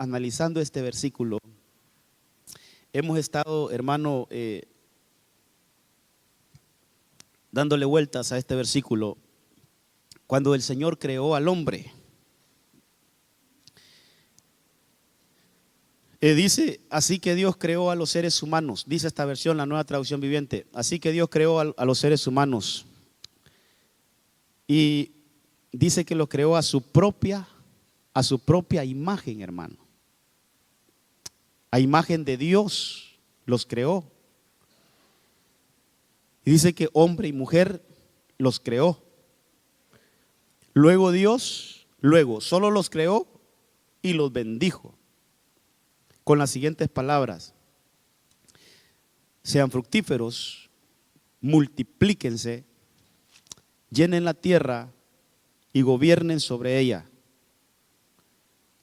analizando este versículo, hemos estado, hermano, dándole vueltas a este versículo. Cuando el Señor creó al hombre, dice, así que Dios creó a los seres humanos, dice esta versión, la Nueva Traducción Viviente, así que Dios creó a los seres humanos y dice que los creó a su propia imagen, hermano. A imagen de Dios los creó. Y dice que hombre y mujer los creó. Luego Dios, solo los creó y los bendijo con las siguientes palabras: sean fructíferos, multiplíquense, llenen la tierra y gobiernen sobre ella,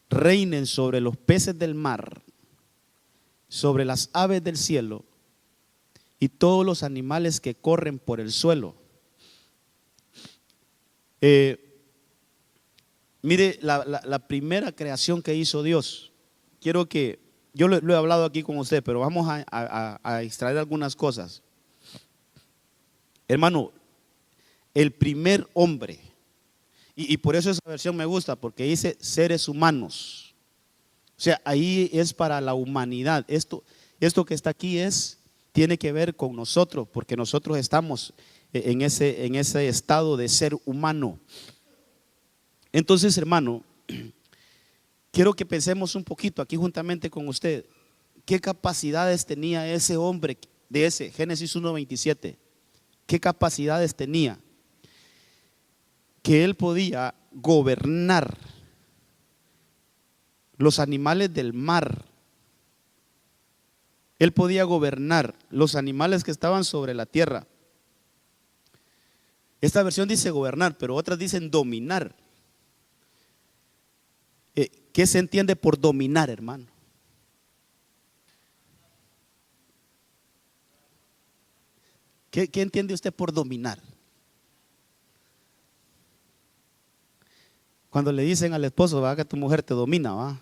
reinen sobre los peces del mar, sobre las aves del cielo y todos los animales que corren por el suelo. Mire, la primera creación que hizo Dios, quiero que, yo lo he hablado aquí con usted, pero vamos a extraer algunas cosas. Hermano, el primer hombre, y por eso esa versión me gusta, porque dice seres humanos. O sea, ahí es para la humanidad. Esto que está aquí tiene que ver con nosotros, porque nosotros estamos en ese estado de ser humano. Entonces, hermano, quiero que pensemos un poquito aquí juntamente con usted. ¿Qué capacidades tenía ese hombre de ese Génesis 1:27? ¿Qué capacidades tenía? Que él podía gobernar los animales del mar. Él podía gobernar los animales que estaban sobre la tierra. Esta versión dice gobernar, pero otras dicen dominar. ¿Qué se entiende por dominar, hermano? ¿Qué entiende usted por dominar? Cuando le dicen al esposo, va, que tu mujer te domina, va,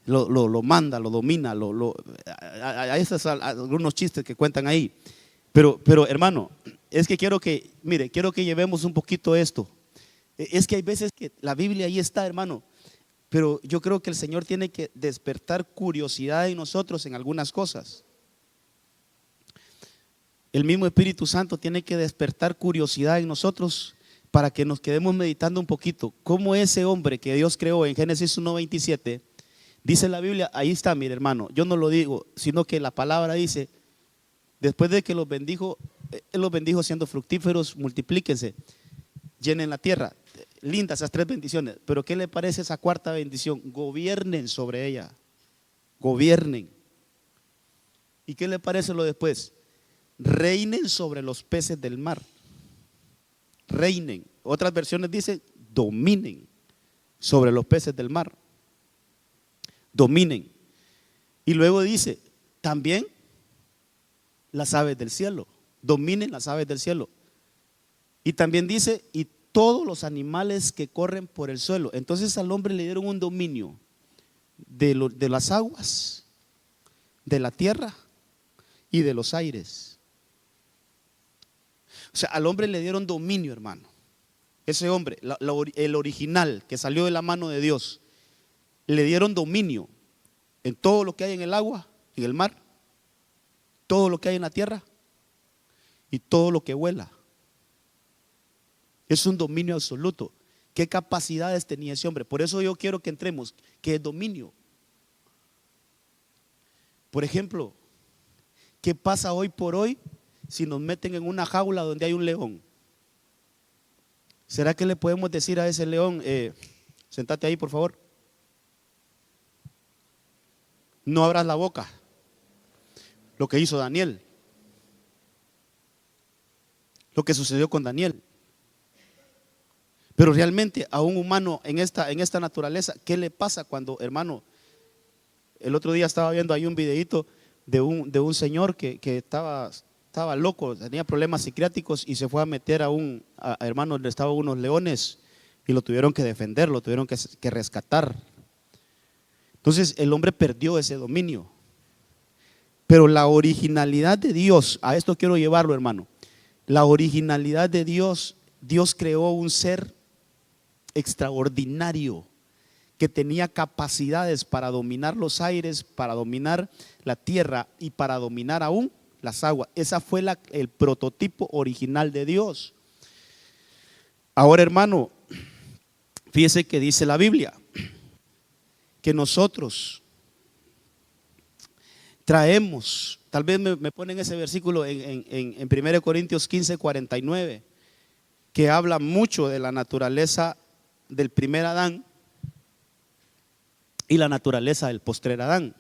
lo manda, lo domina, hay algunos chistes que cuentan ahí. Pero hermano, es que quiero que llevemos un poquito esto. Es que hay veces que la Biblia ahí está, hermano, pero yo creo que el Señor tiene que despertar curiosidad en nosotros en algunas cosas. El mismo Espíritu Santo tiene que despertar curiosidad en nosotros para que nos quedemos meditando un poquito cómo ese hombre que Dios creó en Génesis 1:27, dice la Biblia, ahí está, mire hermano, yo no lo digo, sino que la palabra dice, después de que los bendijo, Él los bendijo siendo fructíferos, multiplíquense, llenen la tierra. Lindas esas tres bendiciones, pero ¿qué le parece esa cuarta bendición? Gobiernen sobre ella, gobiernen. ¿Y qué le parece lo después? Reinen sobre los peces del mar. Reinen. Otras versiones dicen dominen sobre los peces del mar. Dominen. Y luego dice también las aves del cielo. Dominen las aves del cielo. Y también dice y todos los animales que corren por el suelo. Entonces al hombre le dieron un dominio de las aguas, de la tierra y de los aires. O sea, al hombre le dieron dominio, hermano. Ese hombre, el original que salió de la mano de Dios, le dieron dominio en todo lo que hay en el agua, en el mar, todo lo que hay en la tierra y todo lo que vuela. Es un dominio absoluto. ¿Qué capacidades tenía ese hombre? Por eso yo quiero que entremos, que es dominio. Por ejemplo, ¿qué pasa hoy por hoy si nos meten en una jaula donde hay un león? ¿Será que le podemos decir a ese león, sentate ahí por favor? No abras la boca. Lo que hizo Daniel. Lo que sucedió con Daniel. Pero realmente a un humano en esta naturaleza, ¿qué le pasa cuando, hermano? El otro día estaba viendo ahí un videito de un señor que estaba loco, tenía problemas psiquiátricos y se fue a meter hermano, donde estaban unos leones y lo tuvieron que defender, lo tuvieron que rescatar. Entonces el hombre perdió ese dominio. Pero la originalidad de Dios, a esto quiero llevarlo, hermano. La originalidad de Dios, Dios creó un ser extraordinario que tenía capacidades para dominar los aires, para dominar la tierra y para dominar aún las aguas. Esa fue el prototipo original de Dios. Ahora, hermano, fíjese que dice la Biblia que nosotros traemos, tal vez me ponen ese versículo en 1 Corintios 15:49, que habla mucho de la naturaleza del primer Adán y la naturaleza del postrer Adán.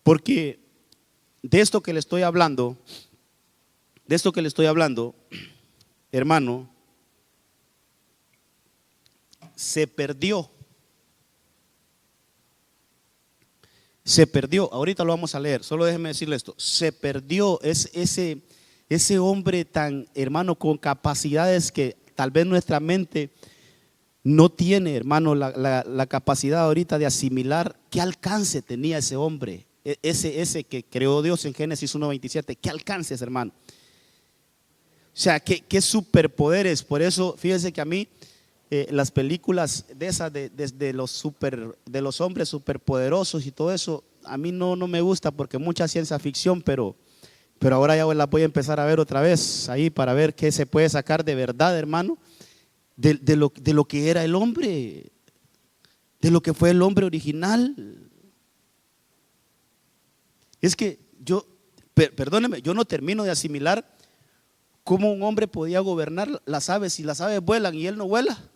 Porque de esto que le estoy hablando, hermano, se perdió. Ahorita lo vamos a leer, solo déjeme decirle esto. Se perdió ese hombre tan, hermano, con capacidades que tal vez nuestra mente no tiene, hermano, la capacidad ahorita de asimilar qué alcance tenía ese hombre, ese que creó Dios en Génesis 1:27. ¿Qué alcances, hermano? O sea, qué superpoderes. Por eso, fíjense que a mí las películas de esas de los hombres superpoderosos y todo eso, a mí no me gusta, porque mucha ciencia ficción, pero ahora ya la voy a empezar a ver otra vez ahí para ver qué se puede sacar de verdad, hermano, de lo que era el hombre, de lo que fue el hombre original. Es que perdóneme, yo no termino de asimilar cómo un hombre podía gobernar las aves, si las aves vuelan y él no vuela.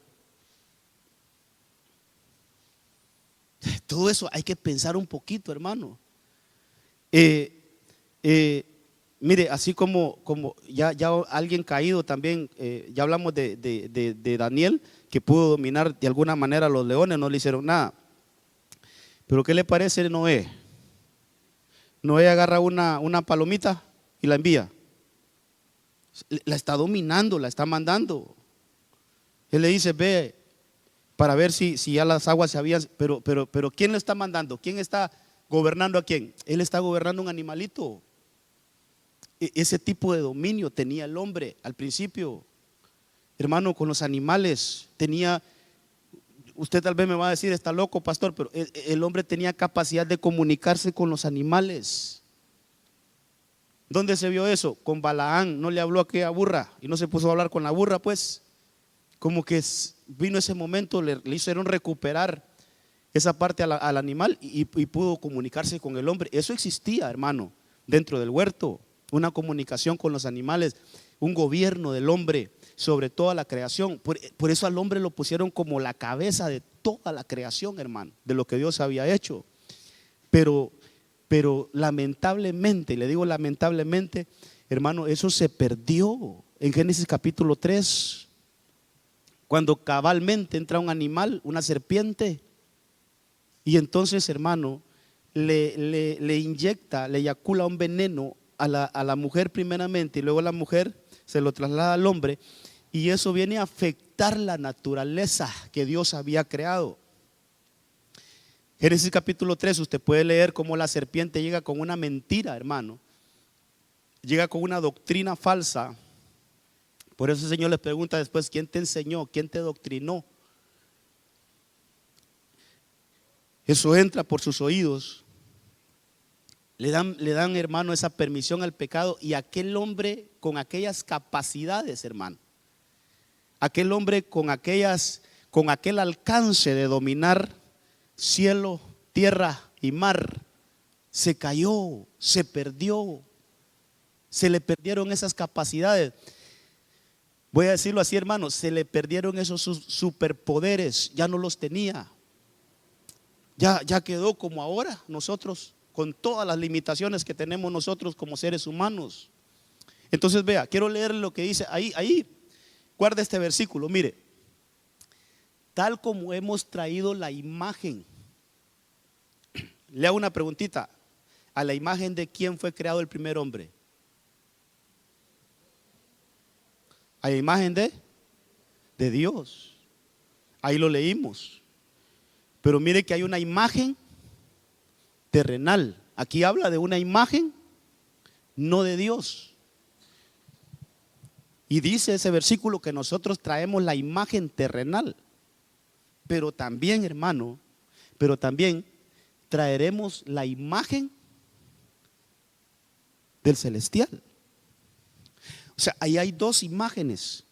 Todo eso hay que pensar un poquito, hermano. Mire, así como ya alguien caído también, ya hablamos de Daniel, que pudo dominar de alguna manera a los leones, no le hicieron nada. Pero ¿qué le parece Noé? Noé agarra una palomita y la envía. La está dominando, la está mandando. Él le dice: ve para ver si ya las aguas se habían. Pero ¿quién le está mandando? ¿Quién está gobernando a quién? Él está gobernando un animalito. Ese tipo de dominio tenía el hombre al principio, hermano, con los animales. Usted tal vez me va a decir: está loco, pastor, pero el hombre tenía capacidad de comunicarse con los animales. ¿Dónde se vio eso? Con Balaán. No le habló a aquella burra y no se puso a hablar con la burra, pues. Como que vino ese momento, le hicieron recuperar esa parte al animal y pudo comunicarse con el hombre. Eso existía, hermano, dentro del huerto, una comunicación con los animales, un gobierno del hombre sobre toda la creación. Por eso al hombre lo pusieron como la cabeza de toda la creación, hermano, de lo que Dios había hecho. Pero lamentablemente, le digo lamentablemente, hermano, eso se perdió en Génesis capítulo 3. Cuando cabalmente entra un animal, una serpiente, y entonces, hermano, le inyecta, le eyacula un veneno a la mujer primeramente, y luego la mujer se lo traslada al hombre, y eso viene a afectar la naturaleza que Dios había creado. Génesis capítulo 3, usted puede leer cómo la serpiente llega con una mentira, hermano, llega con una doctrina falsa. Por eso el Señor les pregunta después: ¿quién te enseñó? ¿Quién te doctrinó? Eso entra por sus oídos. Le dan, hermano, esa permisión al pecado. Y aquel hombre con aquellas capacidades, hermano, aquel hombre con aquel alcance de dominar cielo, tierra y mar, se cayó, se perdió, se le perdieron esas capacidades. Voy a decirlo así, hermano, se le perdieron esos superpoderes, ya no los tenía. Ya quedó como ahora nosotros, con todas las limitaciones que tenemos nosotros como seres humanos. Entonces vea, quiero leer lo que dice ahí, guarda este versículo, mire: tal como hemos traído la imagen. Le hago una preguntita: ¿a la imagen de quién fue creado el primer hombre? ¿A la imagen de? de Dios. Ahí lo leímos. Pero mire que hay una imagen terrenal. Aquí habla de una imagen, no de Dios. Y dice ese versículo que nosotros traemos la imagen terrenal. Pero también, hermano, pero también traeremos la imagen del celestial. O sea, ahí hay dos imágenes.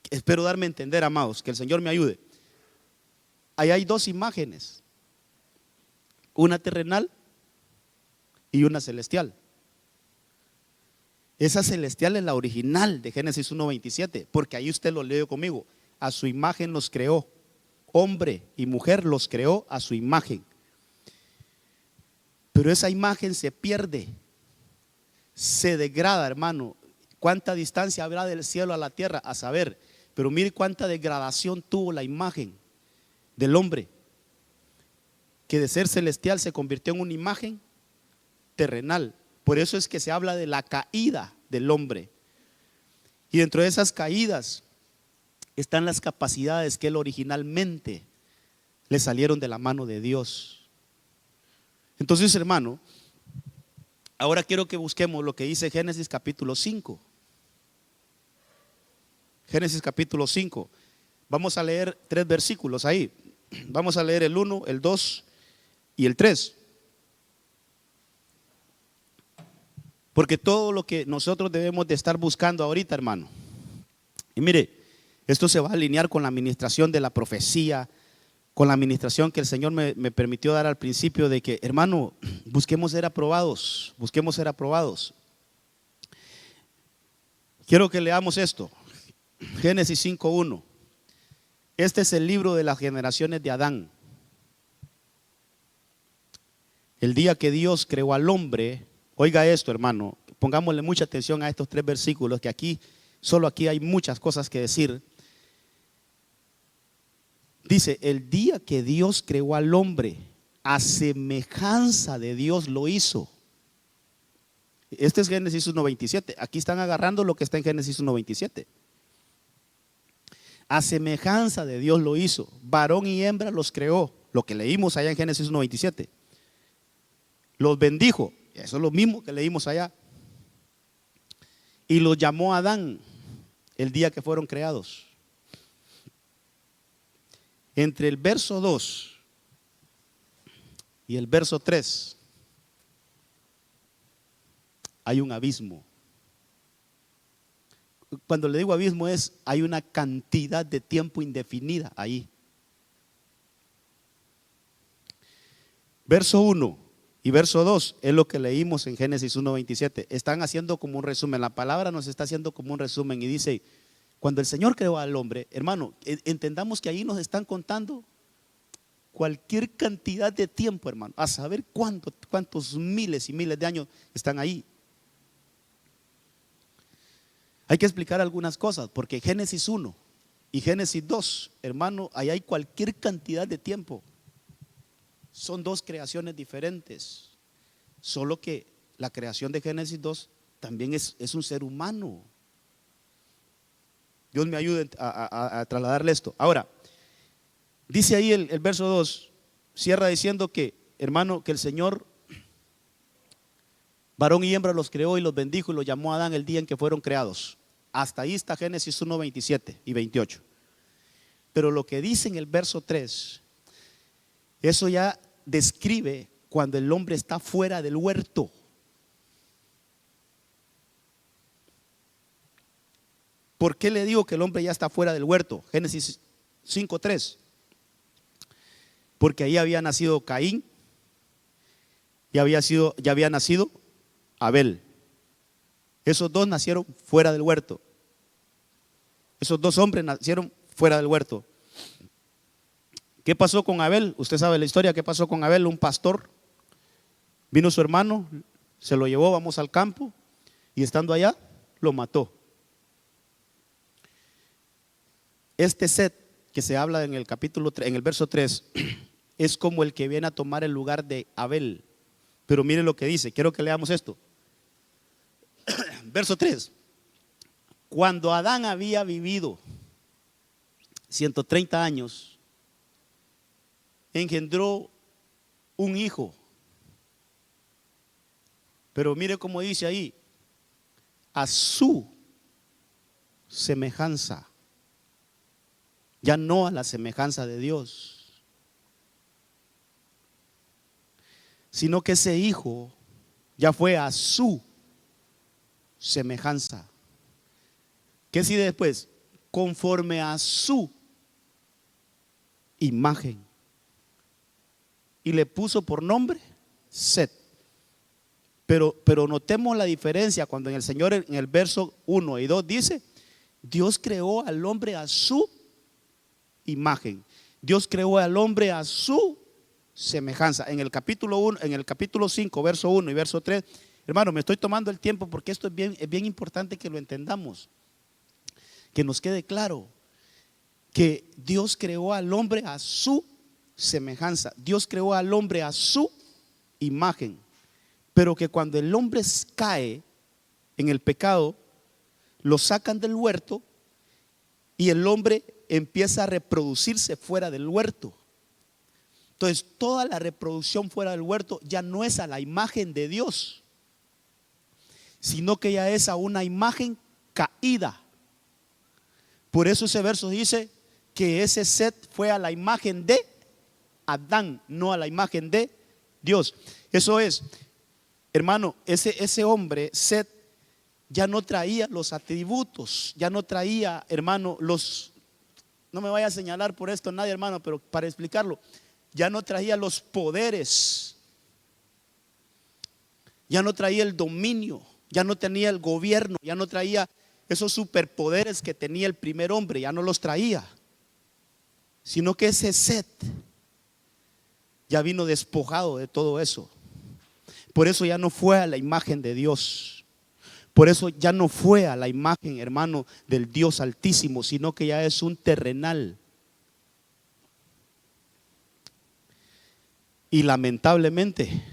Espero darme a entender, amados, que el Señor me ayude. Ahí hay dos imágenes, una terrenal y una celestial. Esa celestial es la original de Génesis 1:27, porque ahí usted lo lee conmigo. A su imagen los creó, hombre y mujer los creó a su imagen. Pero esa imagen se pierde, se degrada, hermano. ¿Cuánta distancia habrá del cielo a la tierra? A saber, pero mire cuánta degradación tuvo la imagen del hombre, que de ser celestial se convirtió en una imagen terrenal. Por eso es que se habla de la caída del hombre. Y dentro de esas caídas están las capacidades que él originalmente le salieron de la mano de Dios. Entonces, hermano, ahora quiero que busquemos lo que dice Génesis capítulo 5. Génesis capítulo 5. Vamos a leer 3 versículos ahí. Vamos a leer el 1, el 2 y el 3. Porque todo lo que nosotros debemos de estar buscando ahorita, hermano. Y mire, esto se va a alinear con la administración de la profecía, con la administración que el Señor me permitió dar al principio, de que, hermano, busquemos ser aprobados, busquemos ser aprobados. Quiero que leamos esto, Génesis 5:1. Este es el libro de las generaciones de Adán. El día que Dios creó al hombre, oiga esto, hermano, pongámosle mucha atención a estos 3 versículos, que aquí, solo aquí hay muchas cosas que decir. Dice, el día que Dios creó al hombre, a semejanza de Dios lo hizo. Este es Génesis 1:27. Aquí están agarrando lo que está en Génesis 1:27. A semejanza de Dios lo hizo, varón y hembra los creó. Lo que leímos allá en Génesis 1:27. Los bendijo, eso es lo mismo que leímos allá. Y los llamó Adán el día que fueron creados. Entre el verso 2 y el verso 3 hay un abismo. Cuando le digo abismo es, hay una cantidad de tiempo indefinida ahí. Verso 1 y verso 2 es lo que leímos en Génesis 1:27. Están haciendo como un resumen, la palabra nos está haciendo como un resumen y dice, cuando el Señor creó al hombre, hermano, entendamos que ahí nos están contando cualquier cantidad de tiempo, hermano, a saber cuántos miles y miles de años están ahí. Hay que explicar algunas cosas, porque Génesis 1 y Génesis 2, hermano, ahí hay cualquier cantidad de tiempo. Son 2 creaciones diferentes. Solo que la creación de Génesis 2 también es un ser humano. Dios me ayude a trasladarle esto. Ahora, dice ahí el verso 2, cierra diciendo que, hermano, que el Señor, varón y hembra los creó y los bendijo y los llamó a Adán el día en que fueron creados. Hasta ahí está Génesis 1:27 y 28. Pero lo que dice en el verso 3, eso ya describe cuando el hombre está fuera del huerto. ¿Por qué le digo que el hombre ya está fuera del huerto? Génesis 5:3. Porque ahí había nacido Caín y ya había nacido Abel. Esos 2 nacieron fuera del huerto. Esos 2 hombres nacieron fuera del huerto. ¿Qué pasó con Abel? Usted sabe la historia. ¿Qué pasó con Abel? Un pastor, vino su hermano, se lo llevó, vamos al campo, y estando allá, lo mató. Este Set que se habla en el capítulo 3, en el verso 3, es como el que viene a tomar el lugar de Abel. Pero mire lo que dice, quiero que leamos esto. Verso 3. Cuando Adán había vivido 130 años, engendró un hijo. Pero mire cómo dice ahí, a su semejanza, ya no a la semejanza de Dios, sino que ese hijo ya fue a su semejanza. ¿Qué sigue después? Conforme a su imagen. Y le puso por nombre Set. Pero notemos la diferencia cuando en el Señor en el verso 1 y 2 dice, Dios creó al hombre a su imagen. Dios creó al hombre a su semejanza. En el capítulo 1, en el capítulo 5, verso 1 y verso 3, hermano, me estoy tomando el tiempo porque esto es bien importante que lo entendamos, que nos quede claro que Dios creó al hombre a su semejanza. Dios creó al hombre a su imagen, pero que cuando el hombre cae en el pecado, lo sacan del huerto y el hombre empieza a reproducirse fuera del huerto. Entonces toda la reproducción fuera del huerto ya no es a la imagen de Dios, sino que ya es a una imagen caída. Por eso ese verso dice que ese Set fue a la imagen de Adán, no a la imagen de Dios. Eso es, hermano, ese hombre Set ya no traía los atributos, ya no traía, hermano, no me vaya a señalar por esto nadie, hermano, pero para explicarlo, ya no traía los poderes, ya no traía el dominio, ya no tenía el gobierno, ya no traía esos superpoderes que tenía el primer hombre, ya no los traía, sino que ese Set ya vino despojado de todo eso. Por eso ya no fue a la imagen de Dios. Por eso ya no fue a la imagen, hermano, del Dios Altísimo, sino que ya es un terrenal. Y lamentablemente,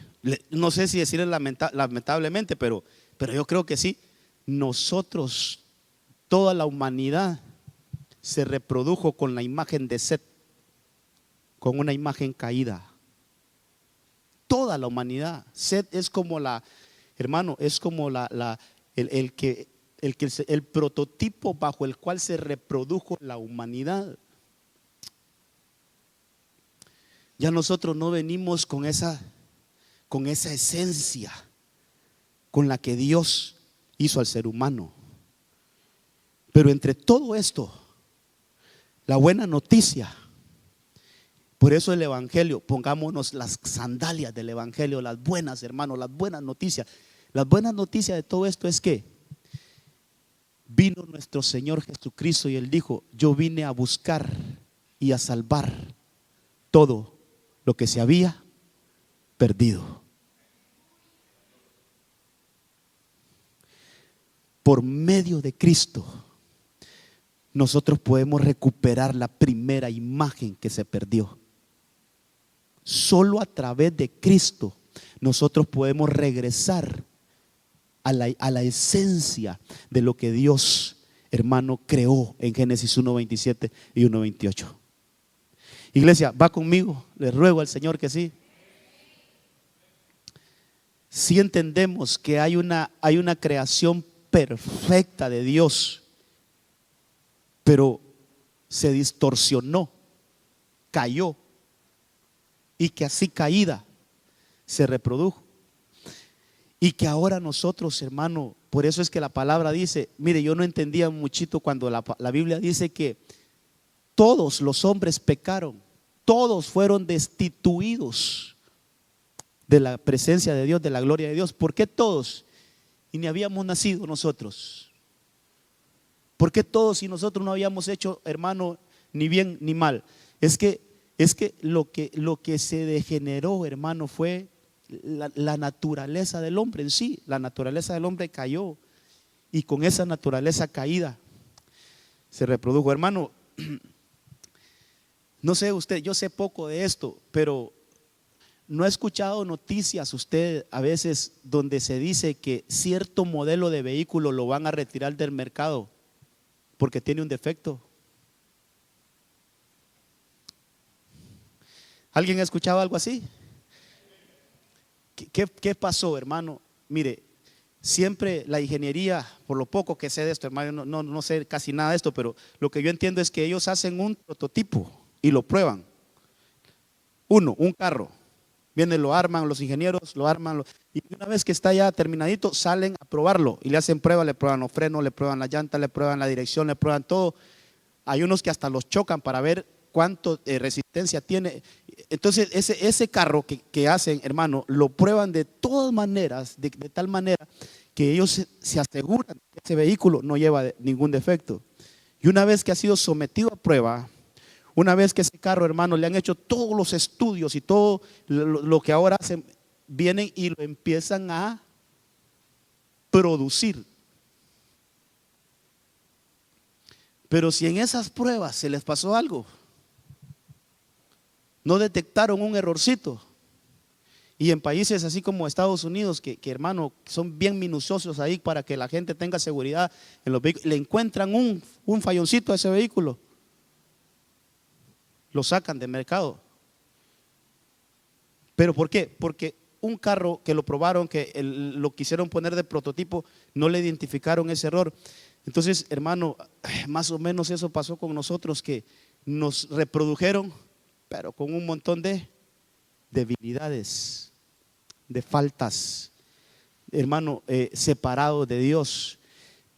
no sé si decirle lamentablemente, pero yo creo que sí, nosotros, toda la humanidad se reprodujo con la imagen de Set, con una imagen caída. Toda la humanidad. Set es como hermano, es como el prototipo bajo el cual se reprodujo la humanidad. Ya nosotros no venimos con esa esencia con la que Dios hizo al ser humano. Pero entre todo esto, la buena noticia, por eso el evangelio, pongámonos las sandalias del evangelio, las buenas, hermanos, las buenas noticias. Las buenas noticias de todo esto es que vino nuestro Señor Jesucristo y Él dijo: yo vine a buscar y a salvar todo lo que se había perdido. Por medio de Cristo nosotros podemos recuperar la primera imagen que se perdió. Solo a través de Cristo nosotros podemos regresar a la esencia de lo que Dios, hermano, creó en Génesis 1:27 y 1:28. Iglesia, ¿va conmigo? Le ruego al Señor que sí. Si entendemos que hay una creación perfecta de Dios, pero se distorsionó, cayó, y que así caída se reprodujo. Y que ahora nosotros, hermano, por eso es que la palabra dice, mire, yo no entendía muchito cuando la Biblia dice que todos los hombres pecaron, todos fueron destituidos de la presencia de Dios, de la gloria de Dios. ¿Por qué todos? Y ni habíamos nacido nosotros. ¿Por qué todos si nosotros no habíamos hecho, hermano, ni bien ni mal? Es que lo que se degeneró, hermano, fue la naturaleza del hombre en sí. La naturaleza del hombre cayó, y con esa naturaleza caída se reprodujo. Hermano, no sé usted, yo sé poco de esto, pero ¿no ha escuchado noticias usted a veces donde se dice que cierto modelo de vehículo lo van a retirar del mercado porque tiene un defecto? ¿Alguien ha escuchado algo así? ¿Qué pasó, hermano? Mire, siempre la ingeniería, por lo poco que sé de esto, hermano, no sé casi nada de esto, pero lo que yo entiendo es que ellos hacen un prototipo y lo prueban. Un carro. Vienen, lo arman, los ingenieros lo arman, y una vez que está ya terminadito, salen a probarlo y le hacen pruebas, le prueban los frenos, le prueban la llanta, le prueban la dirección, le prueban todo. Hay unos que hasta los chocan para ver cuánto resistencia tiene. Entonces ese carro que hacen, hermano, lo prueban de todas maneras, de tal manera que ellos se aseguran que ese vehículo no lleva ningún defecto. Y una vez que ha sido sometido a prueba, una vez que ese carro, hermano, le han hecho todos los estudios y todo lo que ahora hacen, vienen y lo empiezan a producir. Pero si en esas pruebas se les pasó algo, no detectaron un errorcito, y en países así como Estados Unidos, que hermano, son bien minuciosos ahí para que la gente tenga seguridad en los vehículos, le encuentran un falloncito a ese vehículo, lo sacan de mercado. ¿Pero por qué? Porque un carro que lo probaron, que lo quisieron poner de prototipo, no le identificaron ese error. Entonces, hermano, más o menos eso pasó con nosotros, que nos reprodujeron, pero con un montón de debilidades, de faltas, hermano, separados de Dios.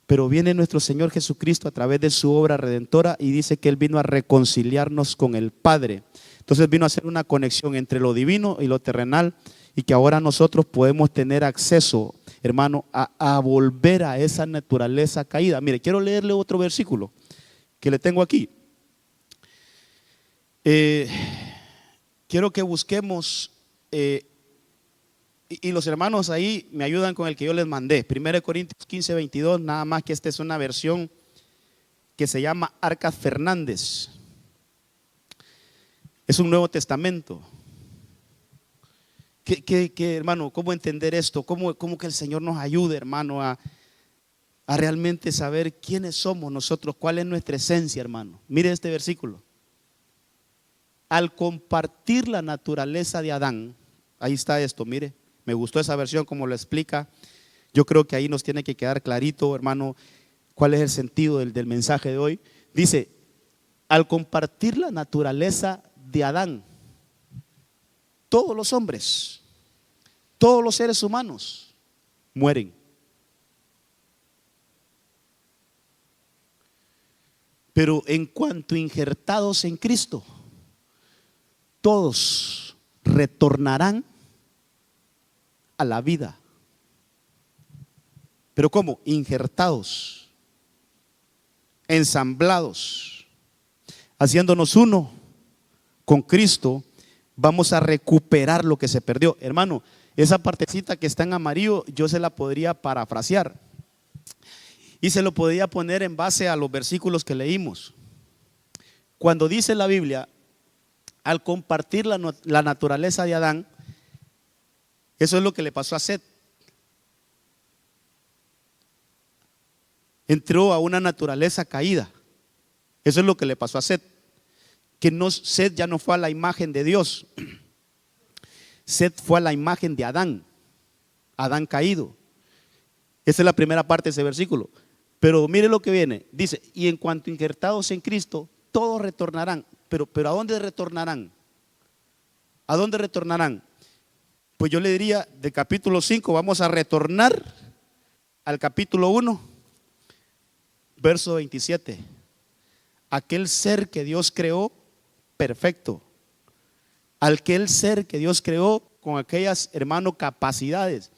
Pero viene nuestro Señor Jesucristo a través de su obra redentora y dice que Él vino a reconciliarnos con el Padre. Entonces vino a hacer una conexión entre lo divino y lo terrenal, y que ahora nosotros podemos tener acceso, hermano, a volver a esa naturaleza caída. Mire, quiero leerle otro versículo que le tengo aquí. Quiero que busquemos, y los hermanos ahí me ayudan con el que yo les mandé, 1 Corintios 15, 22, nada más que esta es una versión que se llama Arcas Fernández. Es un Nuevo Testamento. Hermano, ¿cómo entender esto? ¿Cómo que el Señor nos ayude, hermano, a realmente saber quiénes somos nosotros? ¿Cuál es nuestra esencia, hermano? Mire este versículo. Al compartir la naturaleza de Adán, ahí está esto, mire, me gustó esa versión como lo explica. Yo creo que ahí nos tiene que quedar clarito, hermano, cuál es el sentido del mensaje de hoy. Dice, al compartir la naturaleza de Adán, todos los hombres, todos los seres humanos mueren. Pero en cuanto injertados en Cristo, todos retornarán a la vida. ¿Pero cómo? Injertados, ensamblados, haciéndonos uno con Cristo. Vamos a recuperar lo que se perdió. Hermano, esa partecita que está en amarillo yo se la podría parafrasear y se lo podría poner en base a los versículos que leímos. Cuando dice la Biblia, al compartir la naturaleza de Adán, eso es lo que le pasó a Set. Entró a una naturaleza caída. Eso es lo que le pasó a Set. Que Set ya no fue a la imagen de Dios. Set fue a la imagen de Adán. Adán caído. Esa es la primera parte de ese versículo. Pero mire lo que viene. Dice, y en cuanto injertados en Cristo, todos retornarán. Pero ¿a dónde retornarán? ¿A dónde retornarán? Pues yo le diría, de capítulo 5 vamos a retornar al capítulo 1, verso 27. Aquel ser que Dios creó perfecto, aquel ser que Dios creó con aquellas, hermano, capacidades.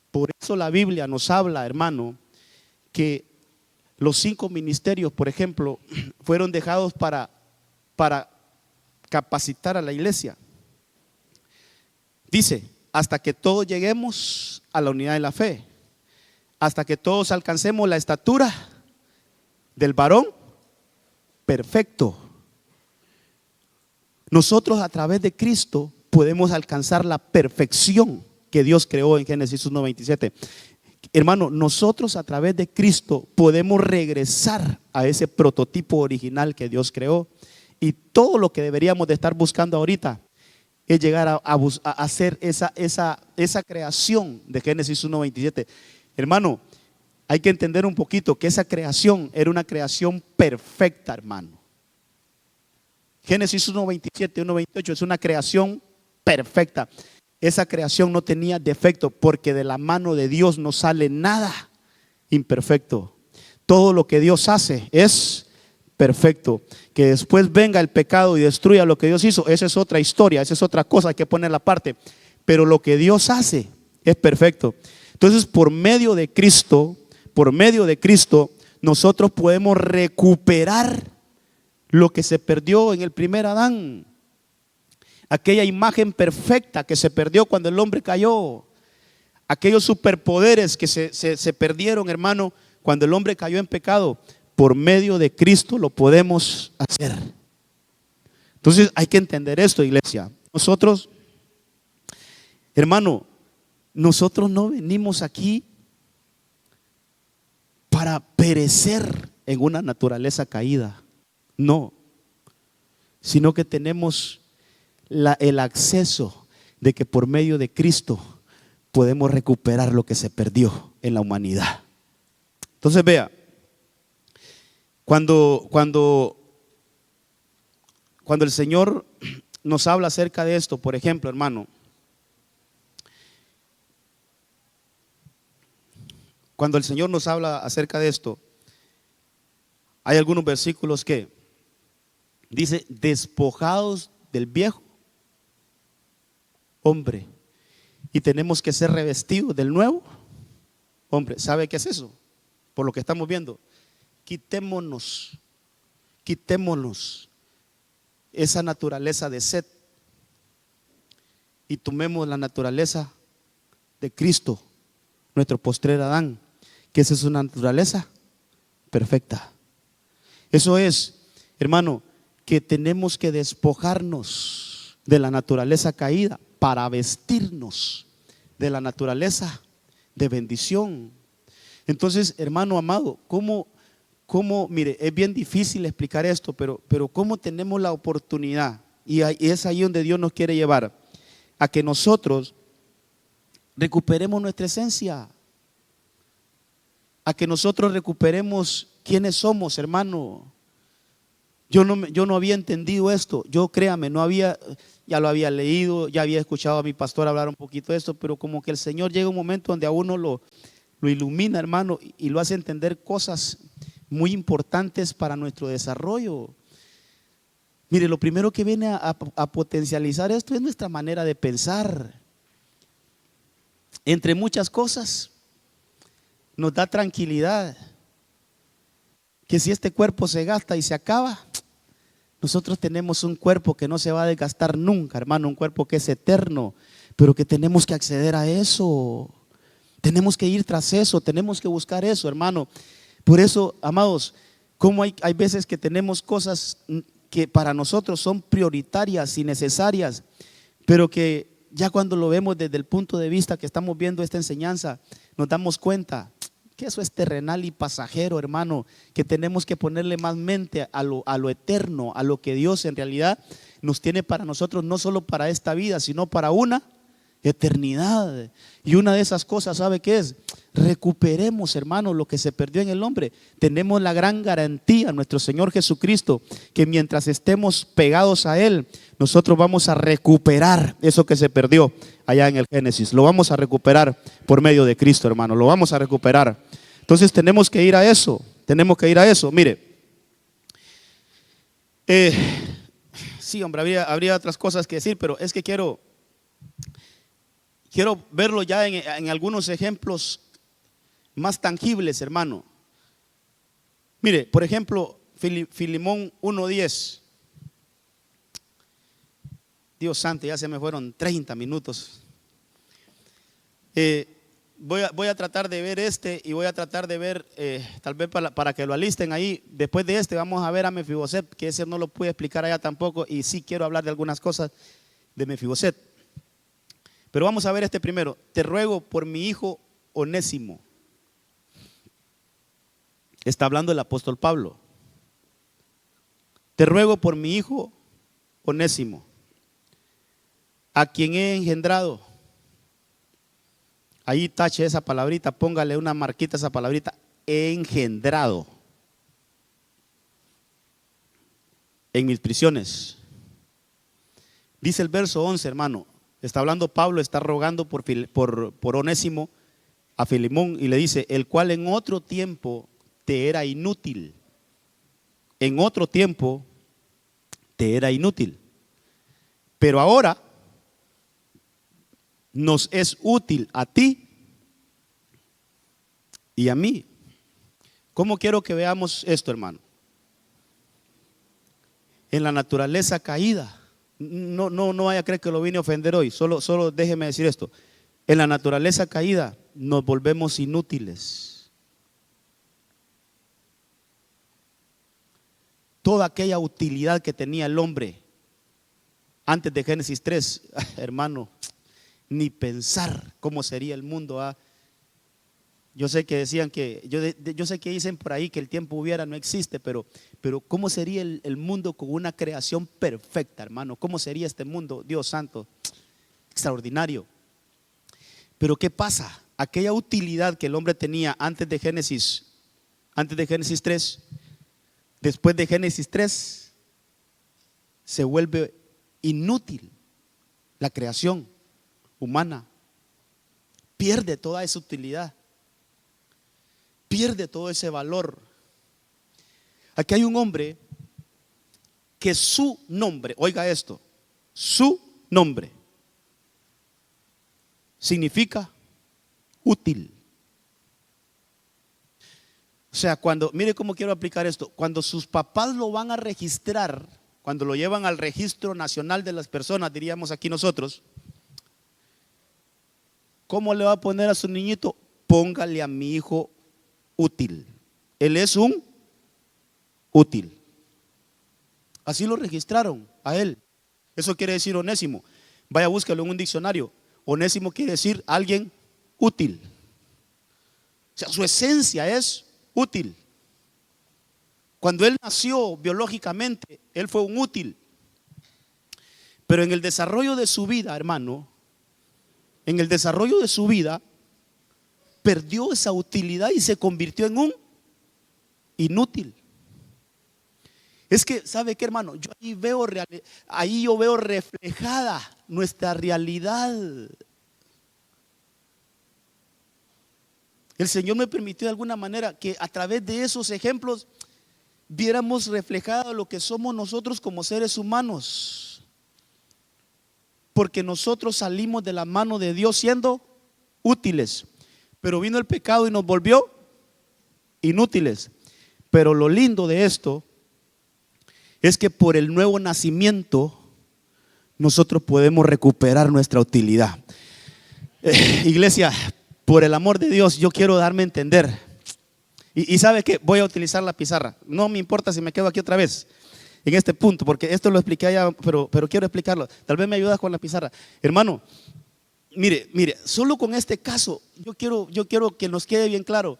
Por eso la Biblia nos habla, hermano, que los 5 ministerios, por ejemplo, fueron dejados para capacitar a la iglesia. Dice, hasta que todos lleguemos a la unidad de la fe, hasta que todos alcancemos la estatura del varón perfecto. Nosotros a través de Cristo podemos alcanzar la perfección que Dios creó en Génesis 1:27. Hermano, nosotros a través de Cristo podemos regresar a ese prototipo original que Dios creó Y todo lo que deberíamos de estar buscando ahorita es llegar a hacer esa creación de Génesis 1:27. Hermano, hay que entender un poquito que esa creación era una creación perfecta, hermano. Génesis 1:27, 1:28 es una creación perfecta. Esa creación no tenía defecto, porque de la mano de Dios no sale nada imperfecto. Todo lo que Dios hace es perfecto. Que después venga el pecado y destruya lo que Dios hizo, esa es otra historia, esa es otra cosa, hay que ponerla aparte. Pero lo que Dios hace es perfecto. Entonces, por medio de Cristo, nosotros podemos recuperar lo que se perdió en el primer Adán. Aquella imagen perfecta que se perdió cuando el hombre cayó. Aquellos superpoderes que se perdieron, hermano, cuando el hombre cayó en pecado. Por medio de Cristo lo podemos hacer. Entonces hay que entender esto, iglesia. Nosotros, hermano, nosotros no venimos aquí para perecer en una naturaleza caída. No, sino que tenemos el acceso de que por medio de Cristo podemos recuperar lo que se perdió en la humanidad. Entonces vea, cuando el Señor nos habla acerca de esto, por ejemplo, hermano, cuando el Señor nos habla acerca de esto, hay algunos versículos que dice: despojados del viejo hombre, y tenemos que ser revestidos del nuevo hombre. ¿Sabe qué es eso? Por lo que estamos viendo, quitémonos esa naturaleza de sed y tomemos la naturaleza de Cristo, nuestro postrer Adán, que esa es una naturaleza perfecta. Eso es, hermano, que tenemos que despojarnos de la naturaleza caída para vestirnos de la naturaleza de bendición. Entonces, hermano amado, ¿cómo? Mire, es bien difícil explicar esto, pero ¿cómo tenemos la oportunidad? Y es ahí donde Dios nos quiere llevar, a que nosotros recuperemos nuestra esencia, a que nosotros recuperemos quiénes somos, hermano. Yo no había entendido esto. Yo, créame, ya lo había leído, ya había escuchado a mi pastor hablar un poquito de esto, pero como que el Señor llega un momento donde a uno lo ilumina, hermano, y lo hace entender cosas muy importantes para nuestro desarrollo. Mire, lo primero que viene a potencializar esto es nuestra manera de pensar. Entre muchas cosas, nos da tranquilidad que si este cuerpo se gasta y se acaba, nosotros tenemos un cuerpo que no se va a desgastar nunca, hermano, un cuerpo que es eterno, pero que tenemos que acceder a eso, tenemos que ir tras eso, tenemos que buscar eso, hermano. Por eso, amados, como hay veces que tenemos cosas que para nosotros son prioritarias y necesarias, pero que ya cuando lo vemos desde el punto de vista que estamos viendo esta enseñanza, nos damos cuenta que eso es terrenal y pasajero, hermano, que tenemos que ponerle más mente a lo eterno, a lo que Dios en realidad nos tiene para nosotros, no solo para esta vida, sino para una eternidad. Y una de esas cosas, ¿sabe qué es? Recuperemos, hermano, lo que se perdió en el hombre. Tenemos la gran garantía, nuestro Señor Jesucristo, que mientras estemos pegados a Él, nosotros vamos a recuperar eso que se perdió allá en el Génesis. Lo vamos a recuperar por medio de Cristo, hermano. Lo vamos a recuperar. Entonces tenemos que ir a eso. Tenemos que ir a eso. Mire, sí, hombre, habría otras cosas que decir, pero es que quiero verlo ya en algunos ejemplos más tangibles, hermano. Mire, por ejemplo, Filemón 1:10. Dios santo, ya se me fueron 30 minutos. Voy a tratar de ver y voy a tratar de ver, tal vez para que lo alisten ahí. Después de vamos a ver a Mefiboset, que ese no lo pude explicar allá tampoco, y sí quiero hablar de algunas cosas de Mefiboset. Pero vamos a ver primero. Te ruego por mi hijo Onésimo. Está hablando el apóstol Pablo. te ruego por mi hijo Onésimo, a quien he engendrado. Ahí tache esa palabrita, póngale una marquita a esa palabrita, he engendrado en mis prisiones. Dice el verso 11, hermano, está hablando Pablo, está rogando por Onésimo a Filemón y le dice, el cual en otro tiempo te era inútil. En otro tiempo te era inútil, pero ahora nos es útil a ti y a mí. ¿Cómo quiero que veamos esto, hermano? En la naturaleza caída, no vaya a creer que lo vine a ofender hoy, solo déjeme decir esto. En la naturaleza caída nos volvemos inútiles. Toda aquella utilidad que tenía el hombre antes de Génesis 3, hermano, ni pensar cómo sería el mundo. Yo sé que decían que, yo sé que dicen por ahí que el tiempo hubiera no existe, pero ¿cómo sería el mundo con una creación perfecta, hermano? ¿Cómo sería este mundo, Dios santo? Extraordinario. Pero ¿qué pasa? Aquella utilidad que el hombre tenía antes de Génesis 3, después de Génesis 3, se vuelve inútil. La creación humana pierde toda esa utilidad, pierde todo ese valor. Aquí hay un hombre que su nombre, oiga esto, su nombre significa útil. O sea, mire cómo quiero aplicar esto, cuando sus papás lo van a registrar, cuando lo llevan al registro nacional de las personas, diríamos aquí nosotros, ¿cómo le va a poner a su niñito? Póngale a mi hijo útil. Él es un útil. Así lo registraron a él. Eso quiere decir Onésimo. Vaya, búscalo en un diccionario. Onésimo quiere decir alguien útil. O sea, su esencia es útil. Cuando él nació biológicamente, él fue un útil. Pero en el desarrollo de su vida, hermano, en el desarrollo de su vida, perdió esa utilidad y se convirtió en un inútil. Es que, ¿sabe qué, hermano? Ahí yo veo reflejada nuestra realidad. El Señor me permitió de alguna manera que a través de esos ejemplos viéramos reflejado lo que somos nosotros como seres humanos. Porque nosotros salimos de la mano de Dios siendo útiles, pero vino el pecado y nos volvió inútiles. Pero lo lindo de esto es que por el nuevo nacimiento nosotros podemos recuperar nuestra utilidad. Iglesia, por el amor de Dios, yo quiero darme a entender. Y sabe que voy a utilizar la pizarra. No me importa si me quedo aquí otra vez en este punto, porque esto lo expliqué allá, pero quiero explicarlo. Tal vez me ayudas con la pizarra. Hermano, mire, solo con este caso yo quiero que nos quede bien claro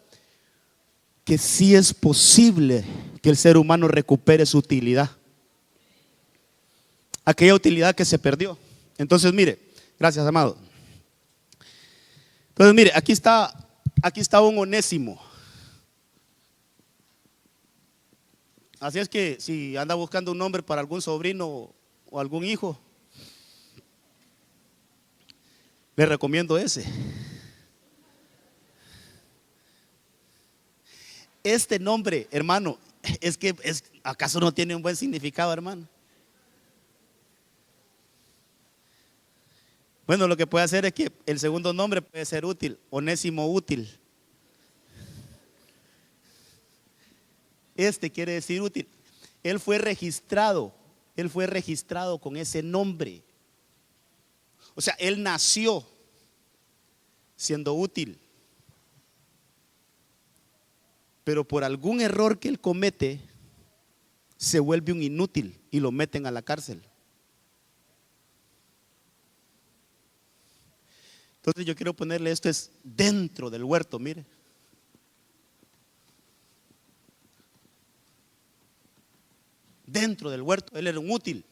que sí es posible que el ser humano recupere su utilidad, aquella utilidad que se perdió. Entonces mire, gracias, amado. Entonces mire, aquí está un Onésimo. Así es que si anda buscando un nombre para algún sobrino o algún hijo, le recomiendo ese. Este nombre, hermano, ¿acaso no tiene un buen significado, hermano? Bueno, lo que puede hacer es que el segundo nombre puede ser útil, Onésimo útil. Este quiere decir útil. Él fue registrado con ese nombre. O sea, él nació siendo útil. Pero por algún error que él comete, se vuelve un inútil y lo meten a la cárcel. Entonces yo quiero ponerle esto es dentro del huerto, mire. Dentro dentro del huerto, él era un útil,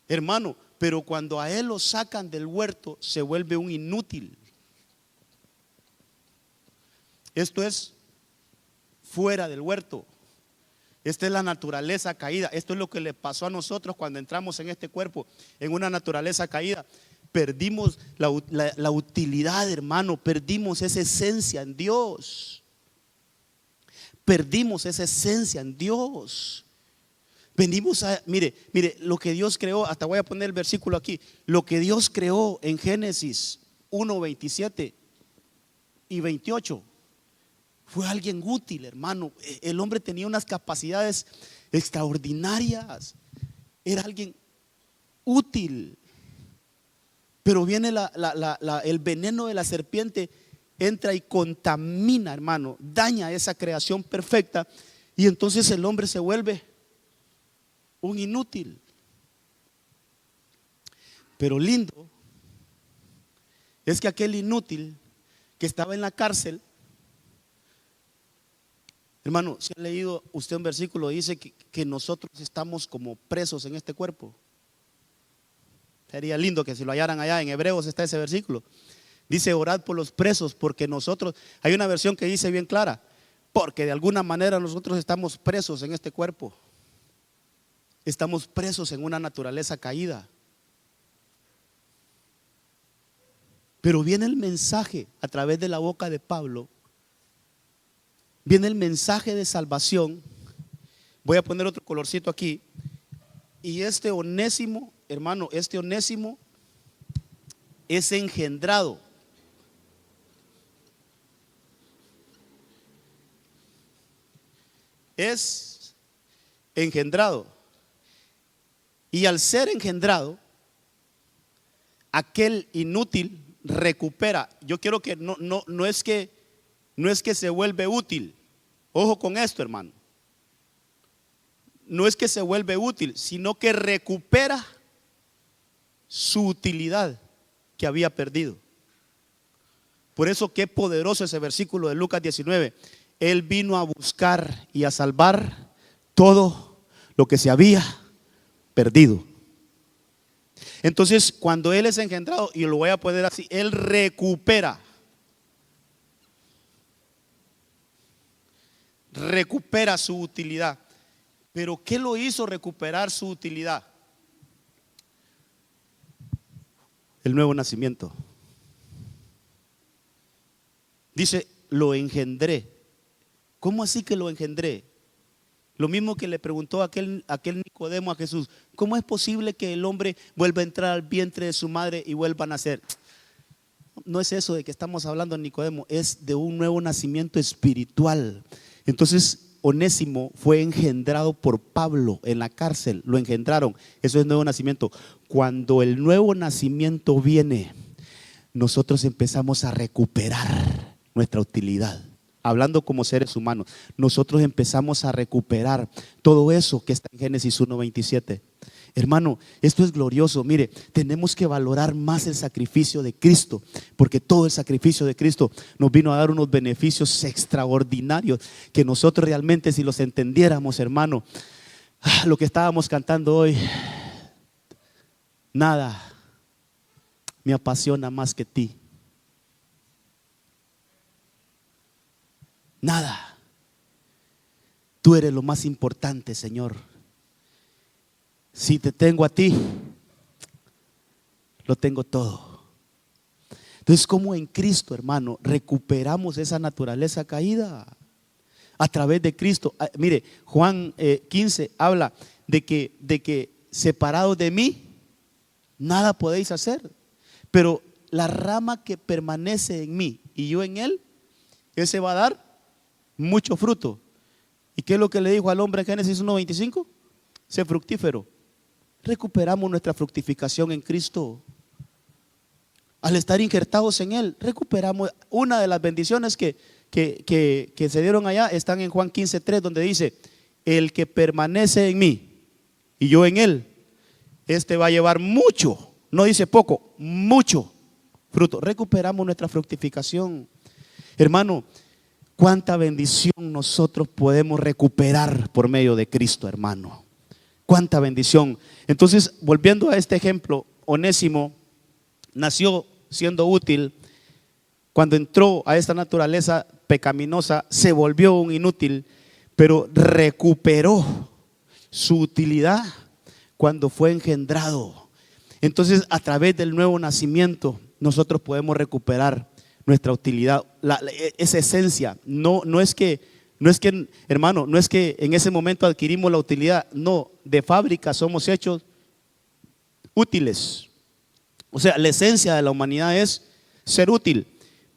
hermano, pero cuando a él lo sacan del huerto, se vuelve un inútil. Esto es fuera del huerto. Esta es la naturaleza caída. Esto es lo que le pasó a nosotros cuando entramos en este cuerpo, en una naturaleza caída. Perdimos la utilidad, hermano. Perdimos esa esencia en Dios. Perdimos esa esencia en Dios. Venimos a, mire, lo que Dios creó, hasta voy a poner el versículo aquí. Lo que Dios creó en Génesis 1, 27 y 28. Fue alguien útil, hermano. El hombre tenía unas capacidades extraordinarias. Era alguien útil. Pero viene el veneno de la serpiente, entra y contamina, hermano. Daña esa creación perfecta. Y entonces el hombre se vuelve un inútil. Pero lindo es que aquel inútil que estaba en la cárcel, hermano, si ha leído usted un versículo, dice que nosotros estamos como presos en este cuerpo. Sería lindo que si lo hallaran allá, en Hebreos está ese versículo. Dice: orad por los presos, porque nosotros, hay una versión que dice bien clara, porque de alguna manera nosotros estamos presos en este cuerpo. Estamos presos en una naturaleza caída. Pero viene el mensaje a través de la boca de Pablo. Viene el mensaje de salvación. Voy a poner otro colorcito aquí. Y este Onésimo, hermano, este Onésimo es engendrado. Es engendrado. Y al ser engendrado, aquel inútil recupera. Yo quiero que no es que se vuelve útil. Ojo con esto, hermano. No es que se vuelve útil, sino que recupera su utilidad que había perdido. Por eso qué poderoso ese versículo de Lucas 19. Él vino a buscar y a salvar todo lo que se había perdido. Entonces, cuando él es engendrado, y lo voy a poner así, él recupera su utilidad. Pero ¿qué lo hizo recuperar su utilidad? El nuevo nacimiento. Dice: lo engendré. ¿Cómo así que lo engendré? Lo mismo que le preguntó aquel Nicodemo a Jesús: ¿cómo es posible que el hombre vuelva a entrar al vientre de su madre y vuelva a nacer? No es eso de que estamos hablando, Nicodemo, es de un nuevo nacimiento espiritual. Entonces Onésimo fue engendrado por Pablo en la cárcel, lo engendraron. Eso es nuevo nacimiento. Cuando el nuevo nacimiento viene, nosotros empezamos a recuperar nuestra utilidad. Hablando como seres humanos, nosotros empezamos a recuperar todo eso que está en Génesis 1:27. Hermano, esto es glorioso. Mire, tenemos que valorar más el sacrificio de Cristo, porque todo el sacrificio de Cristo nos vino a dar unos beneficios extraordinarios que nosotros realmente, si los entendiéramos, hermano, lo que estábamos cantando hoy, nada me apasiona más que ti. Nada. Tú eres lo más importante, Señor. Si te tengo a ti, lo tengo todo. Entonces, como en Cristo, hermano, recuperamos esa naturaleza caída a través de Cristo. Mire, Juan 15 habla de que separados de mí, nada podéis hacer. Pero la rama que permanece en mí y yo en él, ese va a dar mucho fruto. ¿Y qué es lo que le dijo al hombre en Génesis 1:25? Sé fructífero. Recuperamos nuestra fructificación en Cristo. Al estar injertados en él, recuperamos. Una de las bendiciones que se dieron allá están en Juan 15:3, donde dice: el que permanece en mí y yo en él, este va a llevar mucho, no dice poco, mucho fruto. Recuperamos nuestra fructificación. Hermano, cuánta bendición nosotros podemos recuperar por medio de Cristo, hermano. Cuánta bendición. Entonces, volviendo a este ejemplo, Onésimo nació siendo útil. Cuando entró a esta naturaleza pecaminosa, se volvió un inútil, pero recuperó su utilidad cuando fue engendrado. Entonces, a través del nuevo nacimiento, nosotros podemos recuperar nuestra utilidad, esa esencia. No es que, hermano, no es que en ese momento adquirimos la utilidad. No, de fábrica somos hechos útiles. O sea, la esencia de la humanidad es ser útil,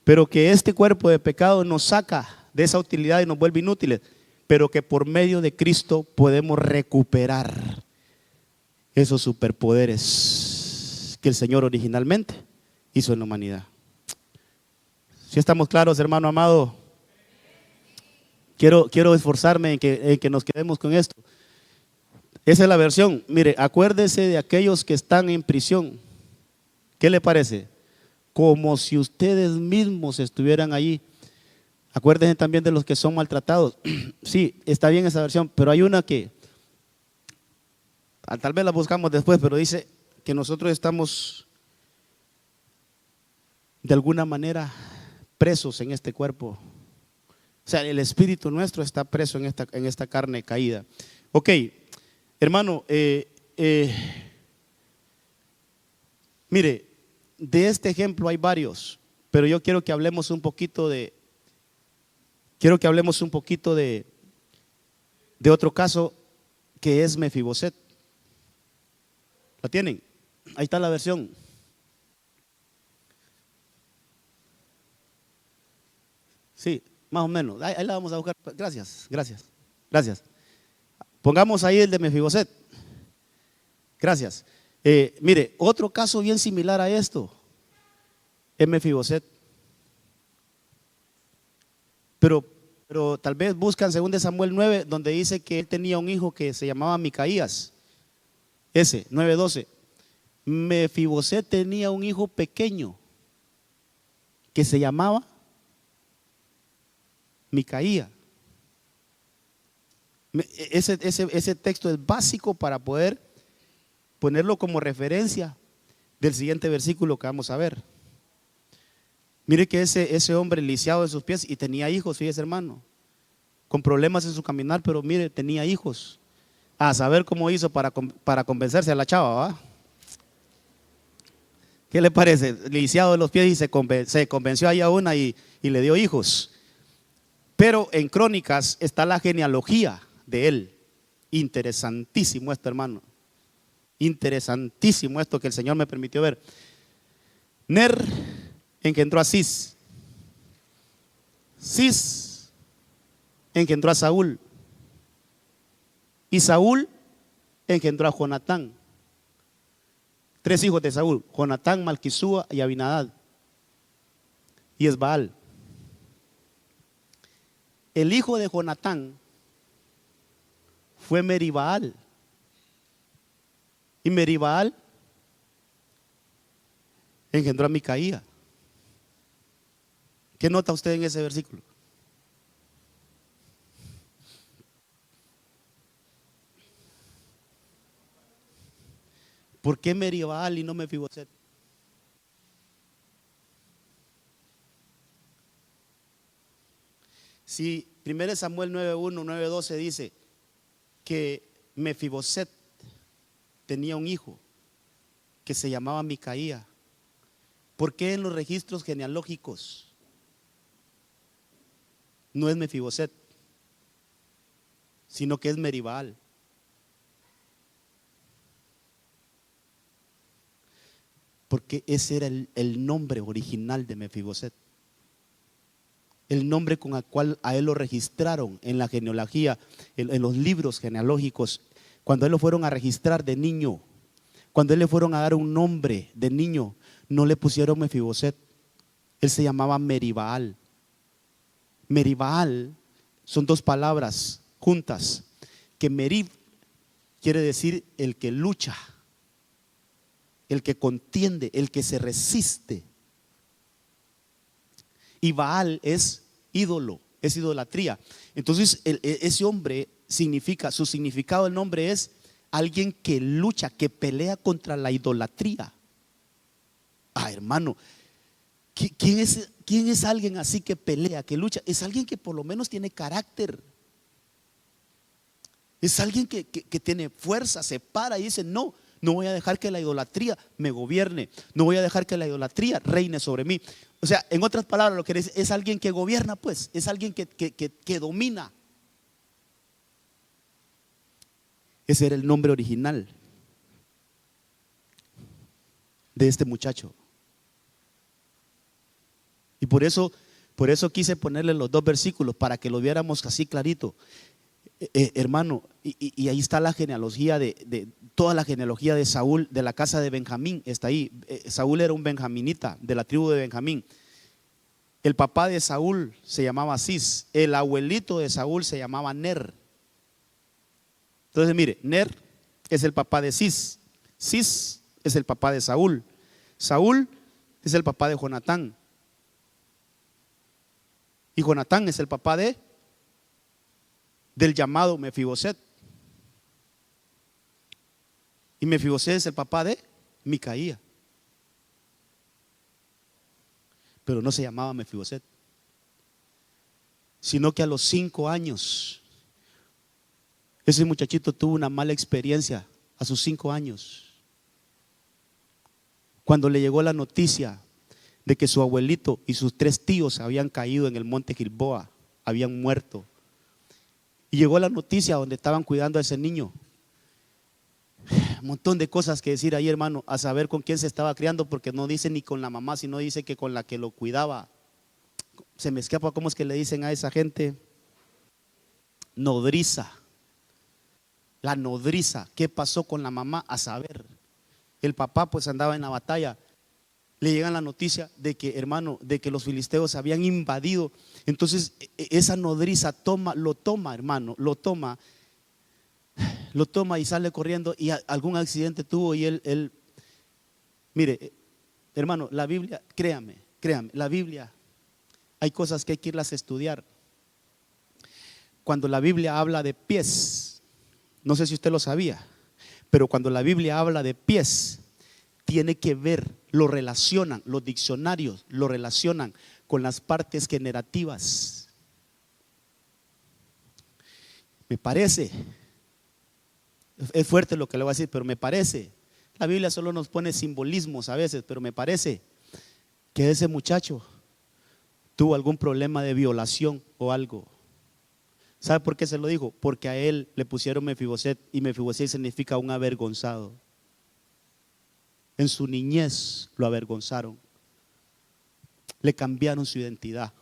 pero que este cuerpo de pecado nos saca de esa utilidad y nos vuelve inútiles, pero que por medio de Cristo podemos recuperar esos superpoderes que el Señor originalmente hizo en la humanidad. Si estamos claros, hermano amado, quiero esforzarme en que nos quedemos con esto. Esa es la versión. Mire, acuérdese de aquellos que están en prisión. ¿Qué le parece? Como si ustedes mismos estuvieran allí. Acuérdense también de los que son maltratados. Sí, está bien esa versión, pero hay una que tal vez la buscamos después, pero dice que nosotros estamos de alguna manera presos en este cuerpo. O sea, el espíritu nuestro está preso en esta carne caída. Ok, hermano, mire, de este ejemplo hay varios, pero yo quiero que hablemos un poquito de otro caso, que es Mefiboset. ¿La tienen? Ahí está la versión. Sí, más o menos. Ahí la vamos a buscar. Gracias. Pongamos ahí el de Mefiboset. Gracias. Mire, otro caso bien similar a esto es Mefiboset. Pero tal vez buscan 2 Samuel 9, donde dice que él tenía un hijo que se llamaba Micaías. Ese, 9:12. Mefiboset tenía un hijo pequeño que se llamaba Micaía. Ese texto es básico para poder ponerlo como referencia del siguiente versículo que vamos a ver. Mire que ese hombre lisiado de sus pies y tenía hijos, fíjese hermano, con problemas en su caminar, pero mire, tenía hijos. A saber cómo hizo para convencerse a la chava, ¿va? ¿Qué le parece? Lisiado de los pies y se convenció ahí a una y le dio hijos. Pero en Crónicas está la genealogía de él. Interesantísimo esto, hermano. Interesantísimo esto que el Señor me permitió ver. Ner engendró a Cis. Cis engendró a Saúl. Y Saúl engendró a Jonatán. 3 hijos de Saúl: Jonatán, Malquisúa y Abinadab. Y Esbaal. El hijo de Jonatán fue Meribaal. Y Meribaal engendró a Micaía. ¿Qué nota usted en ese versículo? ¿Por qué Meribaal y no Mefiboset? Si 1 Samuel 9:1, 9:12 dice que Mefiboset tenía un hijo que se llamaba Micaía, ¿por qué en los registros genealógicos no es Mefiboset, sino que es Meribaal? Porque ese era el nombre original de Mefiboset, el nombre con el cual a él lo registraron en la genealogía, en los libros genealógicos. Cuando él lo fueron a registrar de niño, cuando él le fueron a dar un nombre de niño, no le pusieron Mefiboset, él se llamaba Meribaal. Meribaal son 2 palabras juntas, que Merib quiere decir el que lucha, el que contiende, el que se resiste. Y Baal es ídolo, es idolatría. Entonces ese hombre significa, su significado del nombre es alguien que lucha, que pelea contra la idolatría. Hermano, ¿quién es alguien así que pelea, que lucha? Es alguien que por lo menos tiene carácter. Es alguien que tiene fuerza, se para y dice: no voy a dejar que la idolatría me gobierne, no voy a dejar que la idolatría reine sobre mí. O sea, en otras palabras, lo que es alguien que gobierna, pues, es alguien que domina. Ese era el nombre original de este muchacho. Y por eso quise ponerle los dos versículos para que lo viéramos así clarito. Hermano, y ahí está la genealogía de toda la genealogía de Saúl, de la casa de Benjamín, está ahí. Saúl era un benjaminita de la tribu de Benjamín. El papá de Saúl se llamaba Cis, el abuelito de Saúl se llamaba Ner. Entonces mire, Ner es el papá de Cis, Cis es el papá de Saúl, Saúl es el papá de Jonatán, y Jonatán es el papá del llamado Mefiboset. Y Mefiboset es el papá de Micaía. Pero no se llamaba Mefiboset, sino que a los 5 años ese muchachito tuvo una mala experiencia. A sus 5 años, cuando le llegó la noticia de que su abuelito y sus 3 tíos habían caído en el monte Gilboa, habían muerto. Y llegó la noticia donde estaban cuidando a ese niño. Un montón de cosas que decir ahí, hermano, a saber con quién se estaba criando, porque no dice ni con la mamá, sino dice que con la que lo cuidaba. Se me escapa cómo es que le dicen a esa gente. Nodriza. La nodriza. ¿Qué pasó con la mamá? A saber. El papá pues andaba en la batalla. Le llega la noticia de que, hermano, de que los filisteos habían invadido. Entonces esa nodriza lo toma, hermano, lo toma y sale corriendo, y algún accidente tuvo, y él mire, hermano, la Biblia, créame, la Biblia, hay cosas que hay que irlas a estudiar. Cuando la Biblia habla de pies, no sé si usted lo sabía, pero cuando la Biblia habla de pies, tiene que ver, lo relacionan, los diccionarios lo relacionan con las partes generativas. Me parece, es fuerte lo que le voy a decir, pero me parece, la Biblia solo nos pone simbolismos a veces, pero me parece que ese muchacho tuvo algún problema de violación o algo. ¿Sabe por qué se lo dijo? Porque a él le pusieron Mefiboset, y Mefiboset significa un avergonzado. En su niñez lo avergonzaron, le cambiaron su identidad.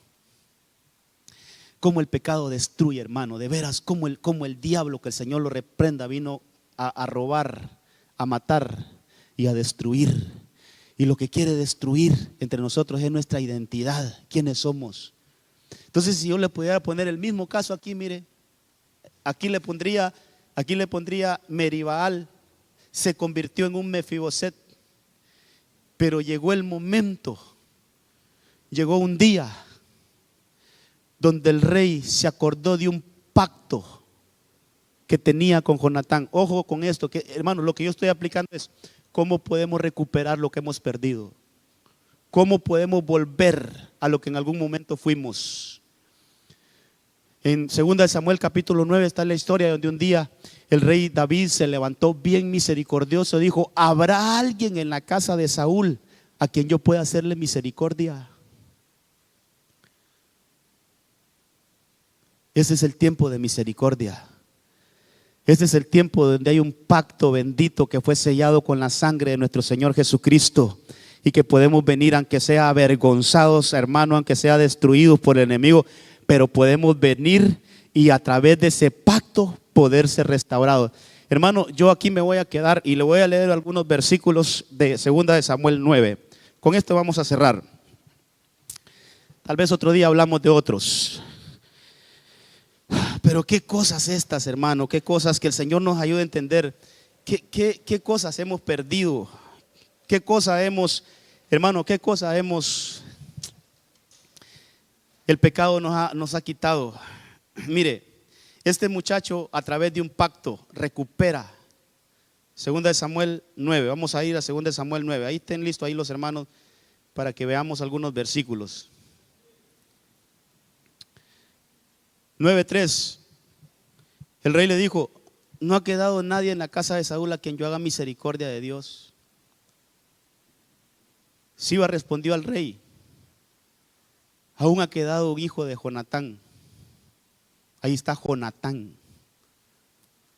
Cómo el pecado destruye, hermano, de veras, cómo el diablo, que el Señor lo reprenda, vino a robar, a matar y a destruir. Y lo que quiere destruir entre nosotros es nuestra identidad, quiénes somos. Entonces, si yo le pudiera poner el mismo caso aquí, mire, aquí le pondría Meribaal, se convirtió en un Mefiboset. Pero llegó el momento, llegó un día donde el rey se acordó de un pacto que tenía con Jonatán. Ojo con esto, que, hermano, lo que yo estoy aplicando es cómo podemos recuperar lo que hemos perdido, cómo podemos volver a lo que en algún momento fuimos. En 2 Samuel capítulo 9 está la historia donde un día el rey David se levantó bien misericordioso, dijo: ¿habrá alguien en la casa de Saúl a quien yo pueda hacerle misericordia? Ese es el tiempo de misericordia. Ese es el tiempo donde hay un pacto bendito que fue sellado con la sangre de nuestro Señor Jesucristo, y que podemos venir, aunque sea avergonzados, hermano, aunque sea destruidos por el enemigo, pero podemos venir y a través de ese pacto poder ser restaurados. Hermano, yo aquí me voy a quedar y le voy a leer algunos versículos de 2 Samuel 9. Con esto vamos a cerrar. Tal vez otro día hablamos de otros. Pero qué cosas estas, hermano, qué cosas, que el Señor nos ayude a entender. Qué cosas hemos perdido. Qué cosa hemos, hermano, qué cosa hemos El pecado nos ha quitado. Mire, este muchacho a través de un pacto recupera. Segunda de Samuel 9, vamos a ir a Segunda de Samuel 9. Ahí estén listos ahí los hermanos para que veamos algunos versículos. 9:3. El rey le dijo: no ha quedado nadie en la casa de Saúl a quien yo haga misericordia de Dios. Siba respondió al rey: aún ha quedado un hijo de Jonatán. Ahí está Jonatán.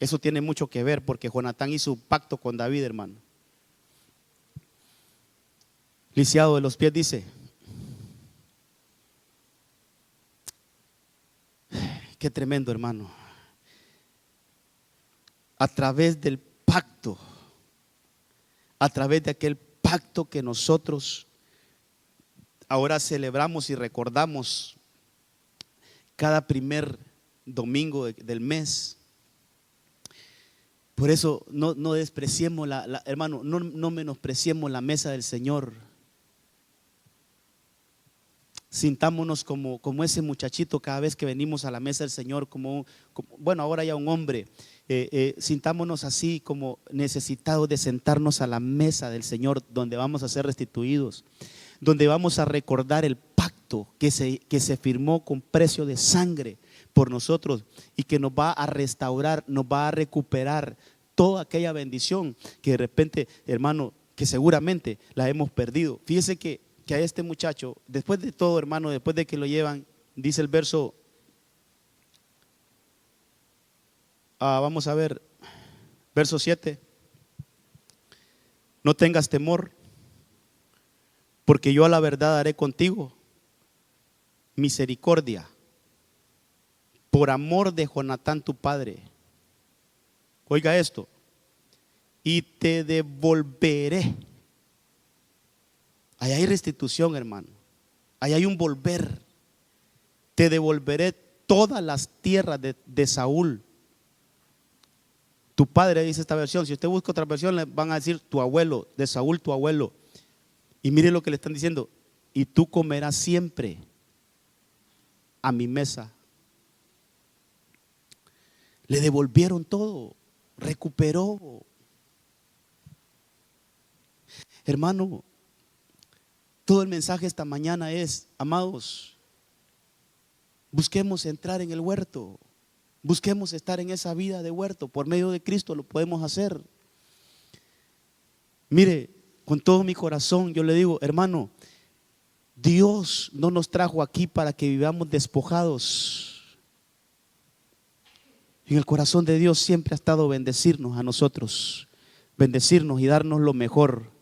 Eso tiene mucho que ver porque Jonatán hizo un pacto con David, hermano. Lisiado de los pies dice: qué tremendo, hermano. A través del pacto, a través de aquel pacto que nosotros ahora celebramos y recordamos cada primer domingo del mes. Por eso no despreciemos hermano, no menospreciemos la mesa del Señor. Sintámonos como ese muchachito cada vez que venimos a la mesa del Señor, bueno, ahora ya un hombre. Sintámonos así como necesitados de sentarnos a la mesa del Señor, donde vamos a ser restituidos, donde vamos a recordar el pacto que se firmó con precio de sangre por nosotros y que nos va a restaurar, nos va a recuperar toda aquella bendición que de repente, hermano, que seguramente la hemos perdido. Fíjese que a este muchacho, después de todo, hermano, después de que lo llevan, dice el verso, vamos a ver, verso 7: no tengas temor, porque yo a la verdad haré contigo misericordia, por amor de Jonatán tu padre. Oiga esto: y te devolveré. Ahí hay restitución, hermano. Ahí hay un volver. Te devolveré todas las tierras de Saúl, tu padre, dice esta versión. Si usted busca otra versión, le van a decir tu abuelo, de Saúl tu abuelo. Y mire lo que le están diciendo: y tú comerás siempre a mi mesa. Le devolvieron todo, recuperó. Hermano, todo el mensaje esta mañana es: amados, busquemos entrar en el huerto, busquemos estar en esa vida de huerto. Por medio de Cristo lo podemos hacer. Mire, con todo mi corazón yo le digo, hermano, Dios no nos trajo aquí para que vivamos despojados. En el corazón de Dios siempre ha estado bendecirnos a nosotros, bendecirnos y darnos lo mejor.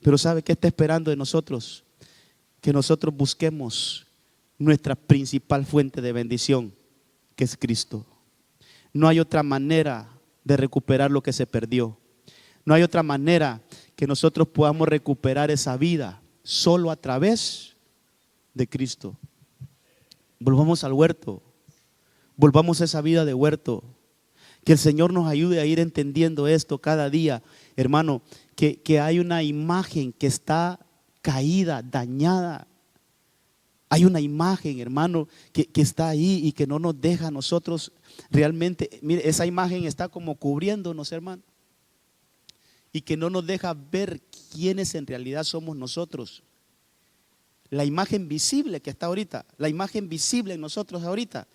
Pero ¿sabe qué está esperando de nosotros? Que nosotros busquemos nuestra principal fuente de bendición, que es Cristo. No hay otra manera de recuperar lo que se perdió. No hay otra manera que nosotros podamos recuperar esa vida, solo a través de Cristo. Volvamos al huerto, volvamos a esa vida de huerto. Que el Señor nos ayude a ir entendiendo esto cada día, hermano, que hay una imagen que está caída, dañada. Hay una imagen, hermano, que está ahí y que no nos deja a nosotros realmente. Mire, esa imagen está como cubriéndonos, hermano, y que no nos deja ver quiénes en realidad somos nosotros. La imagen visible que está ahorita, la imagen visible en nosotros ahorita,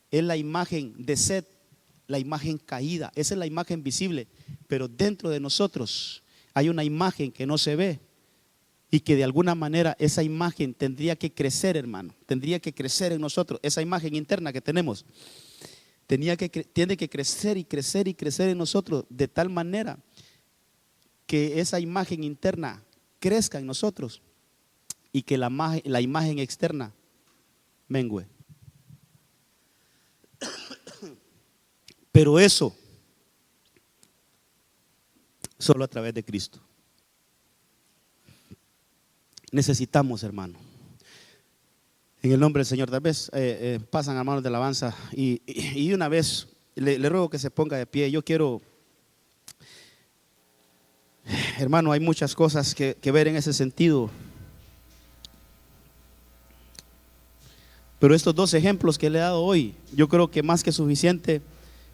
es la imagen de Set, la imagen caída. Esa es la imagen visible, pero dentro de nosotros hay una imagen que no se ve y que de alguna manera esa imagen tendría que crecer, hermano, tendría que crecer en nosotros. Esa imagen interna que tenemos tiene que crecer y crecer y crecer en nosotros, de tal manera que esa imagen interna crezca en nosotros y que la imagen externa mengüe. Pero eso solo a través de Cristo. Necesitamos, hermano, en el nombre del Señor. Tal vez pasan hermanos de alabanza y una vez le ruego que se ponga de pie. Yo quiero, hermano, hay muchas cosas que ver en ese sentido. Pero estos dos ejemplos que le he dado hoy, yo creo que más que suficiente.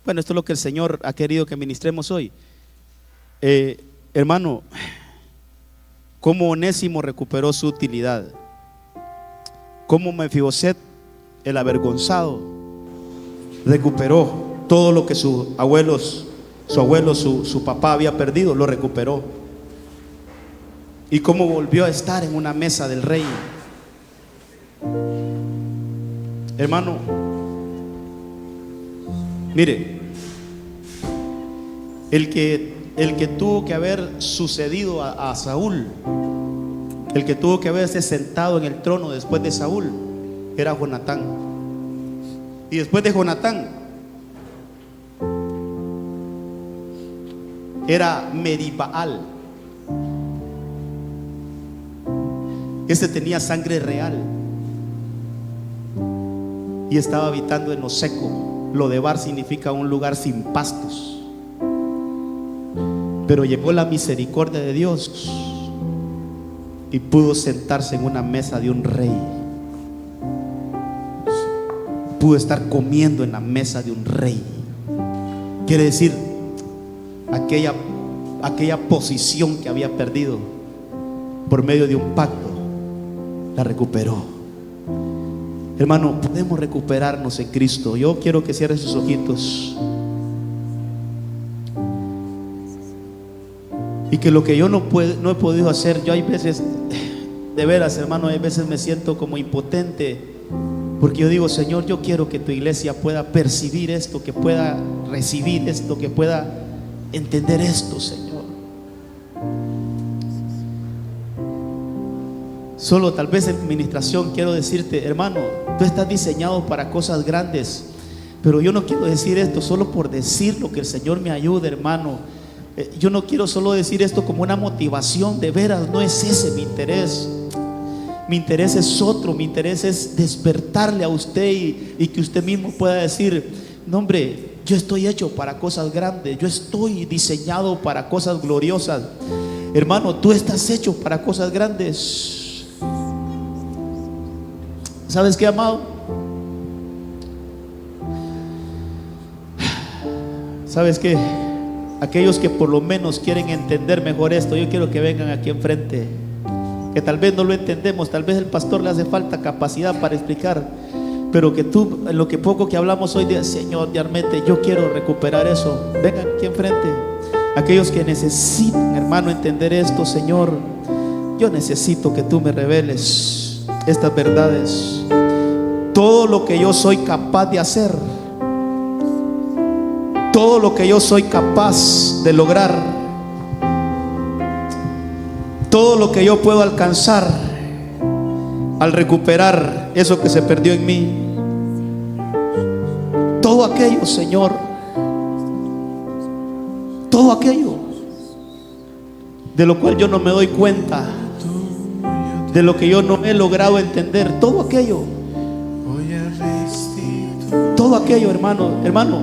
Bueno, esto es lo que el Señor ha querido que ministremos hoy. Hermano, cómo Onésimo recuperó su utilidad, cómo Mefiboset, el avergonzado, recuperó todo lo que su papá había perdido, lo recuperó. Y cómo volvió a estar en una mesa del rey. Hermano, mire, el que tuvo que haber sucedido a Saúl, el que tuvo que haberse sentado en el trono después de Saúl, era Jonatán. Y después de Jonatán era Meribaal. Este tenía sangre real y estaba habitando en lo seco. Lodebar significa un lugar sin pastos. Pero llegó la misericordia de Dios y pudo sentarse en una mesa de un rey. Pudo estar comiendo en la mesa de un rey. Quiere decir, aquella posición que había perdido por medio de un pacto, la recuperó. Hermano, podemos recuperarnos en Cristo. Yo quiero que cierre sus ojitos y que lo que yo no he podido hacer, yo hay veces, de veras, hermano, hay veces me siento como impotente, porque yo digo, Señor, yo quiero que tu iglesia pueda percibir esto, que pueda recibir esto, que pueda entender esto, Señor. Solo tal vez en administración quiero decirte, hermano, tú estás diseñado para cosas grandes, pero yo no quiero decir esto solo por decirlo, que el Señor me ayude, hermano. Yo no quiero solo decir esto como una motivación, de veras, no es ese mi interés. Mi interés es otro, mi interés es despertarle a usted y que usted mismo pueda decir, no, hombre, yo estoy hecho para cosas grandes, yo estoy diseñado para cosas gloriosas. Hermano, tú estás hecho para cosas grandes. ¿Sabes qué, amado? ¿Sabes qué? Aquellos que por lo menos quieren entender mejor esto, yo quiero que vengan aquí enfrente. Que tal vez no lo entendemos, tal vez el pastor le hace falta capacidad para explicar, pero que tú, en lo que poco que hablamos hoy día, Señor, Diarmete, yo quiero recuperar eso. Vengan aquí enfrente. Aquellos que necesitan, hermano, entender esto, Señor, yo necesito que tú me reveles estas verdades. Todo lo que yo soy capaz de hacer, todo lo que yo soy capaz de lograr, todo lo que yo puedo alcanzar al recuperar eso que se perdió en mí, todo aquello, Señor, todo aquello de lo cual yo no me doy cuenta, de lo que yo no he logrado entender, todo aquello, hermano,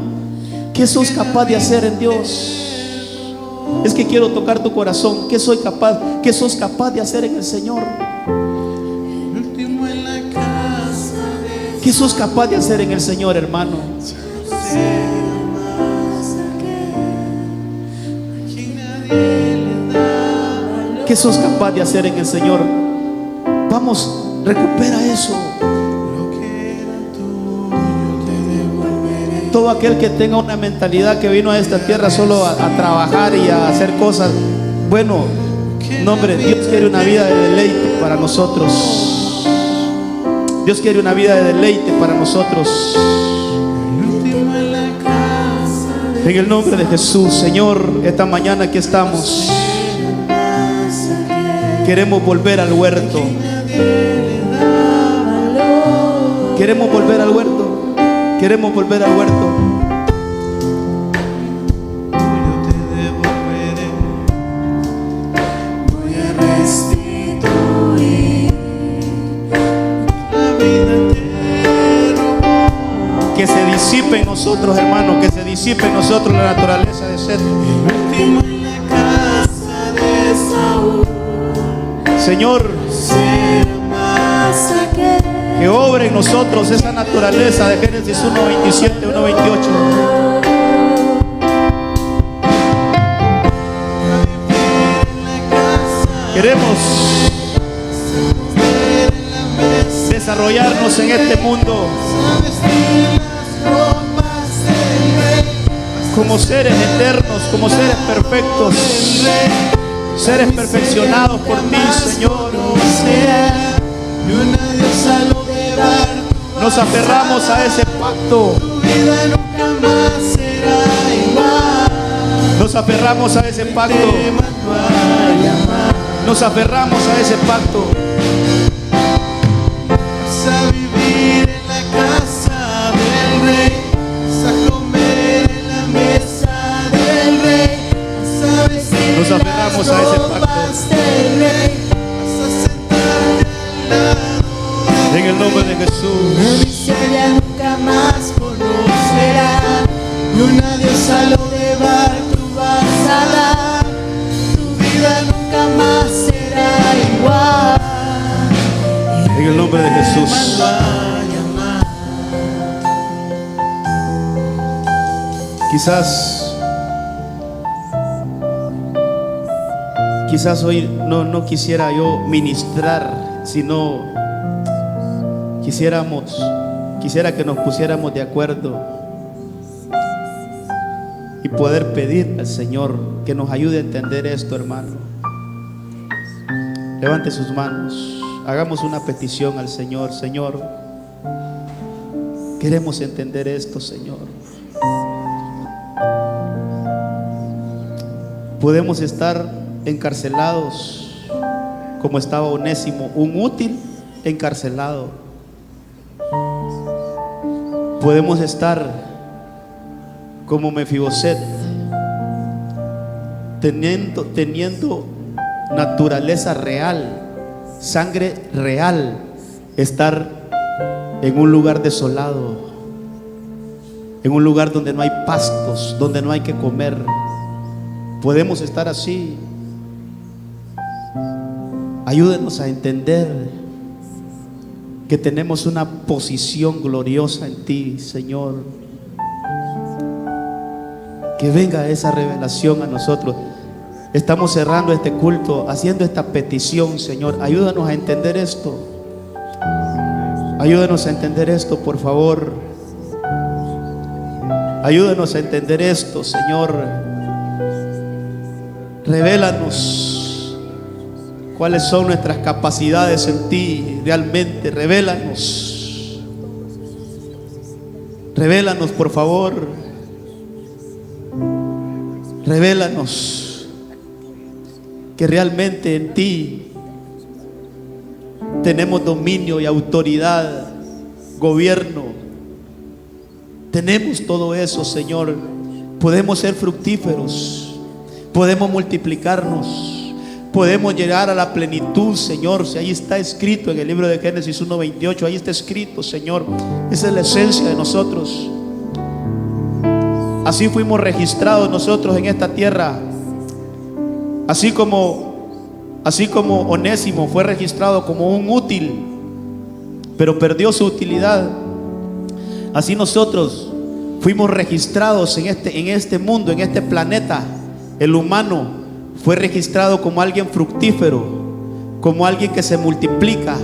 ¿qué sos capaz de hacer en Dios? Es que quiero tocar tu corazón. ¿Qué sos capaz de hacer en el Señor? ¿Qué sos capaz de hacer en el Señor, hermano? ¿Qué sos capaz de hacer en el Señor? Vamos, recupera eso. Todo aquel que tenga una mentalidad que vino a esta tierra solo a trabajar y a hacer cosas, bueno, no, hombre, Dios quiere una vida de deleite para nosotros. Dios quiere una vida de deleite para nosotros. En el nombre de Jesús, Señor, esta mañana aquí estamos. Queremos volver al huerto. Queremos volver al huerto. Queremos volver al huerto. Voy a restituir la vida que robó. Que se disipe en nosotros, hermano, que se disipe en nosotros la naturaleza de sed. Último en la casa de Saúl, Señor, será más aquel que obre en nosotros esa naturaleza de Génesis 1:27, 1:28. Queremos desarrollarnos en este mundo como seres eternos, como seres perfectos, seres perfeccionados por ti, Señor. Nos aferramos a ese pacto. Nos aferramos a ese pacto. Nos aferramos a ese pacto. Vas a vivir en la casa del rey, vas a comer en la mesa del rey, vas a vestir Nos aferramos a ese pacto. ropas del rey, vas a sentarte al lado En el nombre de la Jesús. miseria nunca más conocerá, y una diosa lo llevar tú vas a dar, tu vida nunca más será igual. En el nombre de Jesús. Quizás hoy no quisiera yo ministrar, sino quisiera que nos pusiéramos de acuerdo y poder pedir al Señor que nos ayude a entender esto, hermano. Levante sus manos. Hagamos una petición al Señor. Señor, queremos entender esto, Señor. Podemos estar encarcelados como estaba Onésimo, un útil encarcelado. Podemos estar como Mefiboset, teniendo naturaleza real, sangre real, estar en un lugar desolado, en un lugar donde no hay pastos, donde no hay que comer. Podemos estar así. Ayúdenos a entender que tenemos una posición gloriosa en ti, Señor. Que venga esa revelación a nosotros. Estamos cerrando este culto, haciendo esta petición, Señor. Ayúdanos a entender esto. Ayúdanos a entender esto, por favor. Ayúdanos a entender esto, Señor. Revélanos cuáles son nuestras capacidades en ti, realmente. Revélanos. Revélanos, por favor. Revélanos que realmente en ti tenemos dominio y autoridad, gobierno. Tenemos todo eso, Señor. Podemos ser fructíferos, podemos multiplicarnos, podemos llegar a la plenitud, Señor. Si ahí está escrito en el libro de Génesis 1:28, ahí está escrito, Señor. Esa es la esencia de nosotros. Así fuimos registrados nosotros en esta tierra. Así como Onésimo fue registrado como un útil, pero perdió su utilidad. Así nosotros fuimos registrados en este mundo, en este planeta. El humano fue registrado como alguien fructífero, como alguien que se multiplica,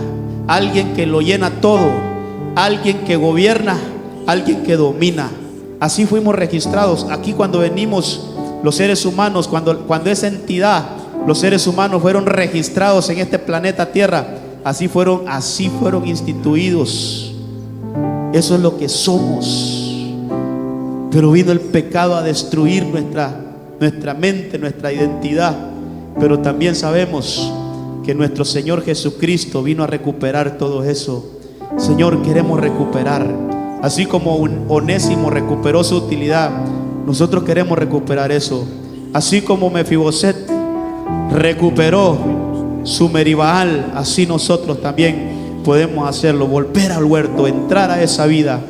alguien que lo llena todo, alguien que gobierna, alguien que domina. Así fuimos registrados. Aquí cuando venimos los seres humanos, cuando esa entidad, los seres humanos fueron registrados en este planeta Tierra, así fueron instituidos. Eso es lo que somos. Pero vino el pecado a destruir nuestra mente, nuestra identidad. Pero también sabemos que nuestro Señor Jesucristo vino a recuperar todo eso. Señor, queremos recuperar. Así como Onésimo recuperó su utilidad, nosotros queremos recuperar eso. Así como Mefiboset recuperó su Meribaal, así nosotros también podemos hacerlo. Volver al huerto, entrar a esa vida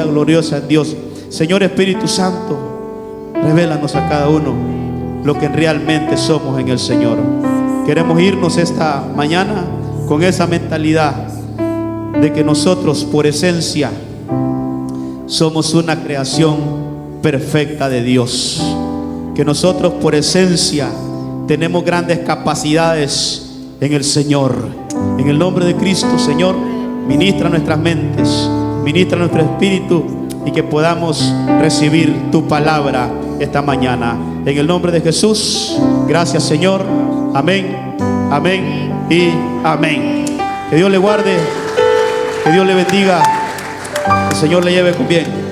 gloriosa en Dios. Señor Espíritu Santo, revélanos a cada uno lo que realmente somos en el Señor. Queremos irnos esta mañana con esa mentalidad de que nosotros por esencia somos una creación perfecta de Dios, que nosotros por esencia tenemos grandes capacidades en el Señor. En el nombre de Cristo, Señor, ministra nuestras mentes, ministra nuestro espíritu, y que podamos recibir tu palabra esta mañana. En el nombre de Jesús, gracias, Señor. Amén, amén y amén. Que Dios le guarde, que Dios le bendiga, que el Señor le lleve con bien.